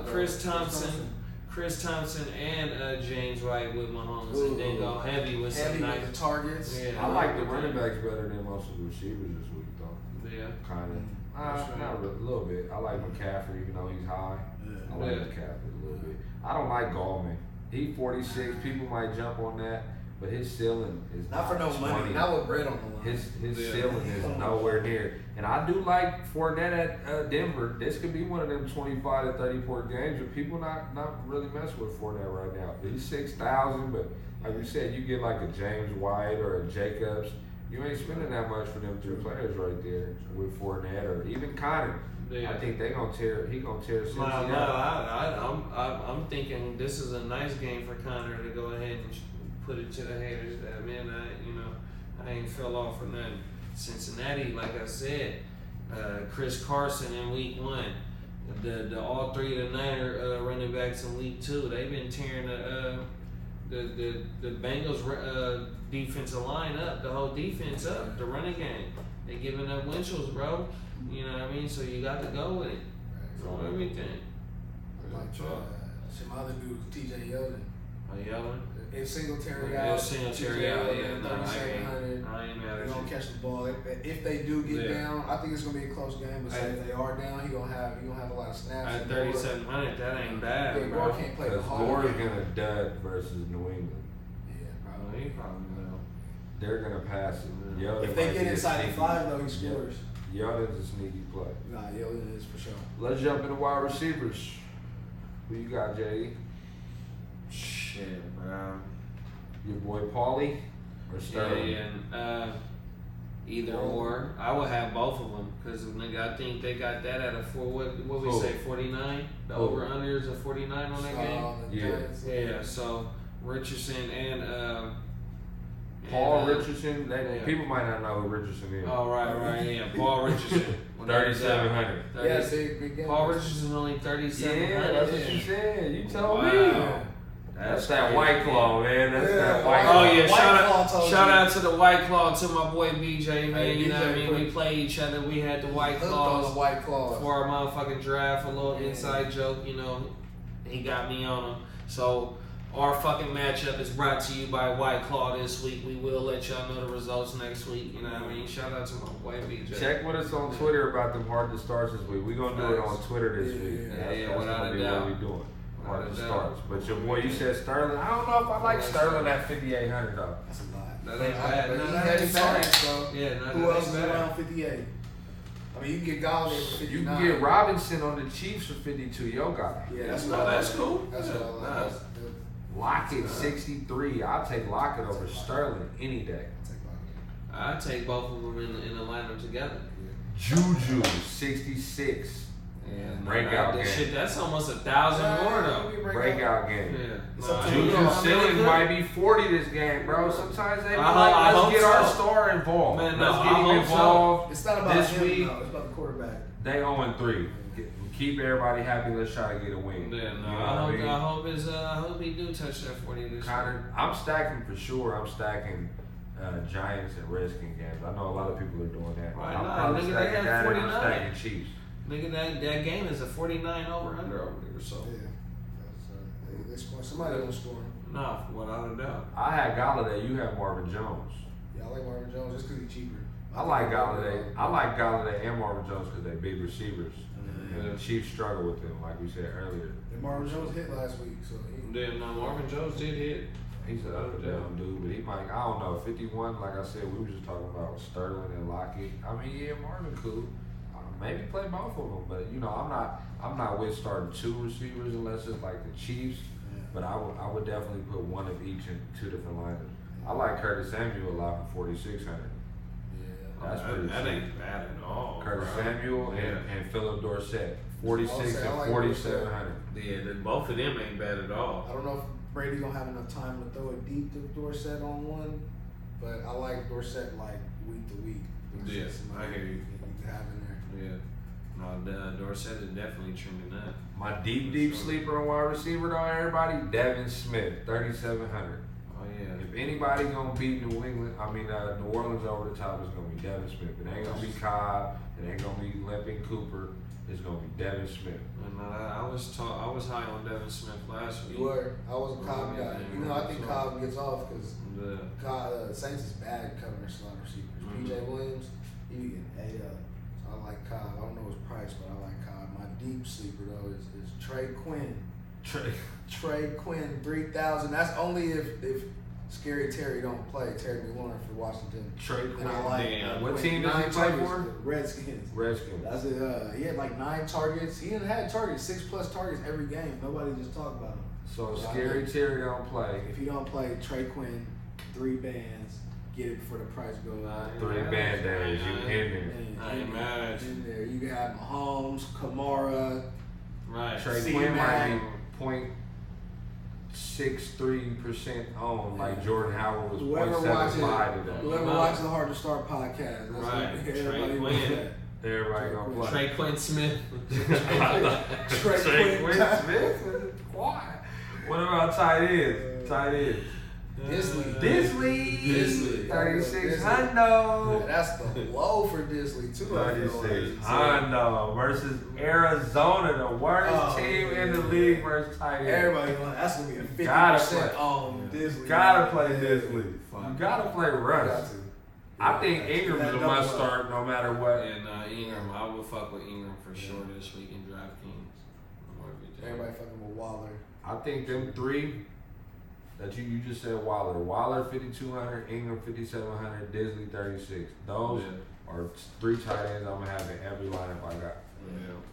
[SPEAKER 2] Chris Thompson and James White with Mahomes, and then go heavy with some nice
[SPEAKER 3] targets.
[SPEAKER 2] Yeah,
[SPEAKER 1] I like the running backs better than most of the receivers this week, though.
[SPEAKER 2] Yeah,
[SPEAKER 1] kind of. Not a little bit. I like McCaffrey, even though he's high. I like McCaffrey a little bit. I don't like Gallman. He 46. People might jump on that. But his ceiling is
[SPEAKER 3] not for no
[SPEAKER 1] 20.
[SPEAKER 3] money. Not with bread on the line.
[SPEAKER 1] His ceiling is nowhere near. And I do like Fournette at Denver. This could be one of them 25 to 30 point games, but people not really messing with Fournette right now. He's 6,000, but like you said, you get like a James White or a Jacobs. You ain't spending that much for them three players right there with Fournette or even Connor. Yeah. I think he gonna tear Cincy
[SPEAKER 2] out. I'm thinking this is a nice game for Connor to go ahead and put it to the haters that, man, I ain't fell off for nothing. Cincinnati, like I said, Chris Carson in week 1, the all three of the Niner running backs in week 2, they've been tearing the Bengals defensive line up, the whole defense up, the running game. They giving up Winchell's, bro. You know what I mean? So you got to go with it. On everything.
[SPEAKER 3] Some other dudes, TJ Yeldon.
[SPEAKER 2] Yeldon?
[SPEAKER 3] If Singletary out,
[SPEAKER 2] Singletary out, yeah,
[SPEAKER 3] 3,700.
[SPEAKER 2] I ain't mad at
[SPEAKER 3] you. Gonna catch the ball. If they do get down, I think it's gonna be a close game. But say if they are down, he gonna have a lot of snaps.
[SPEAKER 2] At 3,700, that ain't bad.
[SPEAKER 3] Yeah, Gore can't play the whole game.
[SPEAKER 1] Gore's gonna dud versus New England.
[SPEAKER 3] Yeah, probably.
[SPEAKER 2] He probably will.
[SPEAKER 1] They're gonna pass it. Yeldon
[SPEAKER 3] if they get inside the 5, though, he scores.
[SPEAKER 1] Yeldon's a sneaky play.
[SPEAKER 3] Nah, Yeldon is for sure.
[SPEAKER 1] Let's jump into wide receivers. Who you got, Jay?
[SPEAKER 2] Shit, bro.
[SPEAKER 1] Your boy Paulie or Sterling?
[SPEAKER 2] Yeah. Either or. I would have both of them because I think they got that at a 49. The over under is a 49 on that game. Yeah. So Richardson and
[SPEAKER 1] Paul Richardson. People might not know who Richardson is.
[SPEAKER 2] Oh right, yeah. Paul Richardson.
[SPEAKER 1] 3,700.
[SPEAKER 3] Yeah, see, good game.
[SPEAKER 2] Paul Richardson only 3,700.
[SPEAKER 1] Yeah, that's what you said. You told me. That's that White Claw, man. That's that White Claw.
[SPEAKER 2] Oh yeah, shout out to the White Claw, to my boy BJ, man.
[SPEAKER 3] Hey,
[SPEAKER 2] you know what I
[SPEAKER 3] BJ
[SPEAKER 2] mean? We played each other. We had the White Claws for our motherfucking draft. A little inside joke, you know. He got me on them. So our fucking matchup is brought to you by White Claw this week. We will let y'all know the results next week. You know what I mean? Shout out to my boy BJ.
[SPEAKER 1] Check with us on Twitter about them Heart2start this week. We're going to do it on Twitter this week.
[SPEAKER 2] Yeah, without a doubt.
[SPEAKER 1] What we're doing. Heart2start. But your boy, you said Sterling. I don't know if I like Sterling at 5,800 though.
[SPEAKER 3] That's a lot.
[SPEAKER 2] That ain't bad.
[SPEAKER 3] But
[SPEAKER 2] No,
[SPEAKER 3] he
[SPEAKER 2] that
[SPEAKER 3] had
[SPEAKER 2] ain't
[SPEAKER 3] targets,
[SPEAKER 2] bad.
[SPEAKER 3] though.
[SPEAKER 2] Yeah,
[SPEAKER 3] Who else is around 58? I mean, you can get Galladay for 59.
[SPEAKER 1] You can get Robinson on the Chiefs for 52. Yo, guy.
[SPEAKER 3] Yeah,
[SPEAKER 2] that's cool.
[SPEAKER 3] That's what I like.
[SPEAKER 1] Lockett 63. I'll take Lockett over Sterling any day.
[SPEAKER 2] I take both of them in the lineup together.
[SPEAKER 1] Juju 66.
[SPEAKER 2] Yeah,
[SPEAKER 1] breakout game.
[SPEAKER 2] Shit, that's almost 1,000 more though.
[SPEAKER 1] Breakout game.
[SPEAKER 2] Yeah.
[SPEAKER 1] Juju ceilings might be 40 this game, bro. Sometimes they be like, let's get our star involved.
[SPEAKER 2] Man,
[SPEAKER 1] let's get him involved.
[SPEAKER 3] It's not about
[SPEAKER 1] this
[SPEAKER 3] him,
[SPEAKER 1] week.
[SPEAKER 3] though. It's about the quarterback.
[SPEAKER 1] They 0-3. Keep everybody happy. Let's try to get a win.
[SPEAKER 2] Yeah, no,
[SPEAKER 1] you know
[SPEAKER 2] I hope he do touch that 40 this
[SPEAKER 1] year. I'm stacking for sure. I'm stacking Giants and Redskins games. I know a lot of people are doing that.
[SPEAKER 2] Right,
[SPEAKER 1] I'm probably stacking that and I'm stacking Chiefs.
[SPEAKER 2] Nigga, that game is a 49 over under over there, so.
[SPEAKER 3] Yeah. They score. Somebody gonna score.
[SPEAKER 2] Nah, without a doubt.
[SPEAKER 1] I had Galladay. You have Marvin Jones.
[SPEAKER 3] Yeah, I like Marvin Jones just because he's cheaper.
[SPEAKER 1] I like Galladay. I like Galladay and Marvin Jones because they're big receivers. And the Chiefs struggle with them, like we said earlier.
[SPEAKER 3] And Marvin Jones hit last week, so
[SPEAKER 2] Marvin Jones did hit.
[SPEAKER 1] He's an up and down dude, but he might, I don't know, 51, like I said, we were just talking about Sterling and Lockett. I mean, yeah, Marvin cool. Maybe play both of them, but you know, I'm not with starting two receivers unless it's like the Chiefs. Yeah. But I would definitely put one of each in two different lineups. I like Curtis Samuel a lot for 4,600.
[SPEAKER 2] Yeah,
[SPEAKER 1] that's pretty.
[SPEAKER 2] That ain't bad at all.
[SPEAKER 1] Curtis Samuel and Philip Dorsett, 46 and 4,700.
[SPEAKER 2] Yeah, both of them ain't bad at all.
[SPEAKER 3] I don't know if Brady's gonna have enough time to throw it deep to Dorsett on one, but I like Dorsett like week to week.
[SPEAKER 2] Yes, I hear you.
[SPEAKER 3] Have in there.
[SPEAKER 2] Yeah. No, Dorsett is definitely trimming that.
[SPEAKER 1] My deep sleeper on wide receiver though, everybody, Devin Smith, 3,700.
[SPEAKER 2] Oh yeah.
[SPEAKER 1] If anybody gonna beat New Orleans over the top, it's gonna be Devin Smith. It ain't gonna be Cobb. It ain't gonna be Limping Cooper. It's gonna be Devin Smith.
[SPEAKER 2] And I was high on Devin Smith last week.
[SPEAKER 3] You were. I was a Cobb guy. Even though I think Cobb gets off because Saints is bad at covering their slot receivers. PJ Williams, he be getting ate up. So I like Cobb. I don't know his price, but I like Cobb. My deep sleeper though is Trey Quinn. Trey Quinn, 3,000. That's only if Scary Terry don't play. Terry McLaurin for Washington.
[SPEAKER 1] Trey Quinn.
[SPEAKER 3] I like
[SPEAKER 1] what team does he play for?
[SPEAKER 3] Redskins.
[SPEAKER 1] That's
[SPEAKER 3] it. He had like 9 targets. He had targets, 6+ targets every game. Nobody just talked about him.
[SPEAKER 1] So Scary Terry don't play.
[SPEAKER 3] If he don't play, Trey Quinn, 3 bands. Get it before the price goes up.
[SPEAKER 1] 3 band-aids. You in there.
[SPEAKER 2] I ain't mad at you.
[SPEAKER 3] In there. You can have Mahomes, Kamara.
[SPEAKER 2] Right.
[SPEAKER 1] Trey Quinn might be 0.63% on, like Jordan Howard was 0.75 today.
[SPEAKER 3] Whoever watches the Heart2start podcast, that's
[SPEAKER 2] right.
[SPEAKER 3] Everybody
[SPEAKER 2] Quinn.
[SPEAKER 1] Everybody gonna play.
[SPEAKER 2] Trey Quinn Smith.
[SPEAKER 1] Trey Quinn Smith? Why? What about tight ends? Disley. 3,600.
[SPEAKER 3] That's the low for Disley too.
[SPEAKER 1] 3,600 versus Arizona, the worst team in the league versus tight end.
[SPEAKER 3] Everybody, that's gonna be a 50% on Disley.
[SPEAKER 1] Gotta play Disley. You gotta play Russ. I think Ingram's a must start no matter what.
[SPEAKER 2] And Ingram, I would fuck with Ingram for sure this week in DraftKings.
[SPEAKER 3] Everybody fucking with Waller.
[SPEAKER 1] I think them 3 that you just said Waller 5,200, Ingram 5,700, Disley 36. Those are 3 tight ends I'm gonna have in every lineup I got.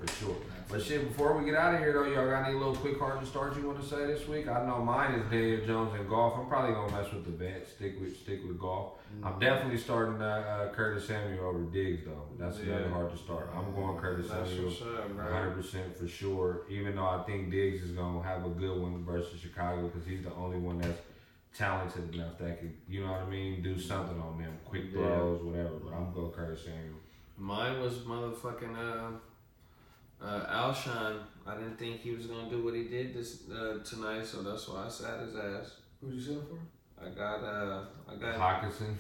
[SPEAKER 1] For sure. But shit, before we get out of here though, y'all got any little quick Heart2start you want to say this week? I know mine is Daniel Jones and golf. I'm probably gonna mess with the vet, stick with golf. I'm definitely starting Curtis Samuel over Diggs though. That's another Heart2start. I'm going Curtis Samuel 100% for sure. Even though I think Diggs is gonna have a good one versus Chicago because he's the only one that's talented enough that could, you know what I mean, do something on them, quick throws, whatever. But I'm going Curtis Samuel.
[SPEAKER 2] Mine was motherfucking Alshon, I didn't think he was gonna do what he did this tonight, so that's why I sat his ass.
[SPEAKER 3] Who'd you sell for?
[SPEAKER 2] I got
[SPEAKER 1] Hawkinson.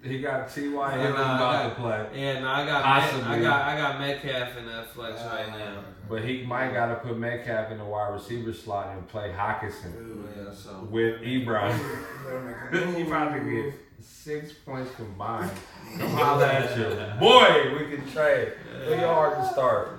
[SPEAKER 1] He got T.Y. Hilton about to play.
[SPEAKER 2] Yeah, no, I got Metcalf in that flex right now.
[SPEAKER 1] But he might got to put Metcalf in the wide receiver slot and play Hawkinson with Ebron. He about to get 6 points combined. Come holla at you. Boy, we can trade. Who your Heart2start?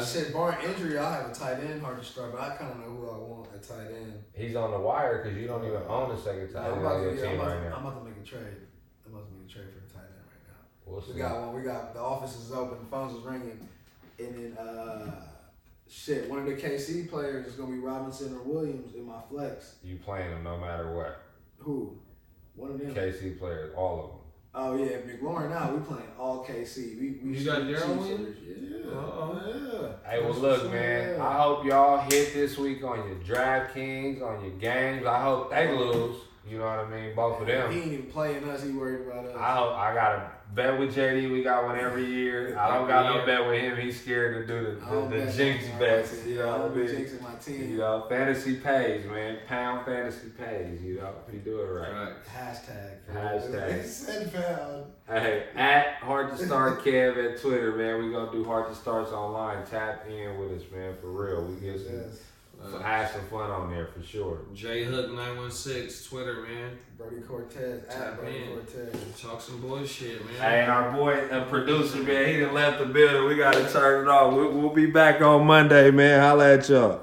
[SPEAKER 3] Shit, barring injury, I have a tight end Heart2start, but I kind of know who I want at tight end.
[SPEAKER 1] He's on the wire because you don't even own a second tight end on your team right now.
[SPEAKER 3] I'm about to make a trade. I'm about to make a trade for the tight end right now.
[SPEAKER 1] We'll see.
[SPEAKER 3] We got one. We got the office is open, the phones is ringing, and then one of the KC players is gonna be Robinson or Williams in my flex.
[SPEAKER 1] You playing them no matter what.
[SPEAKER 3] Who? One of them.
[SPEAKER 1] KC players, all of them.
[SPEAKER 3] Oh yeah, McLaurin. Now we playing all KC. We
[SPEAKER 2] you got Darryl Williams?
[SPEAKER 3] Yeah.
[SPEAKER 1] Hey, well look, man. I hope y'all hit this week on your DraftKings, on your games. I hope they lose. You know what I mean? Both of them.
[SPEAKER 3] He ain't even playing us. He worried about us.
[SPEAKER 1] I got a bet with JD. We got one every year. I don't got no bet with him. He's scared to do the jinx bets. You know what I mean?
[SPEAKER 3] Jinxing my team.
[SPEAKER 1] You know, fantasy pays, man. Pound fantasy pays. You know, if you do it right.
[SPEAKER 3] Hashtag.
[SPEAKER 1] Send
[SPEAKER 3] pound.
[SPEAKER 1] Hey, at Heart2start Kev at Twitter, man. We gonna do Heart2starts online. Tap in with us, man. For real. We get have some fun on there for sure.
[SPEAKER 2] JHook916 Twitter, man.
[SPEAKER 3] Brody Cortez.
[SPEAKER 2] Tap in.
[SPEAKER 3] Cortez.
[SPEAKER 2] Talk some bullshit, man.
[SPEAKER 1] Hey, our boy, producer, man. He done left the building. We gotta turn it off. We'll be back on Monday, man. Holla at y'all.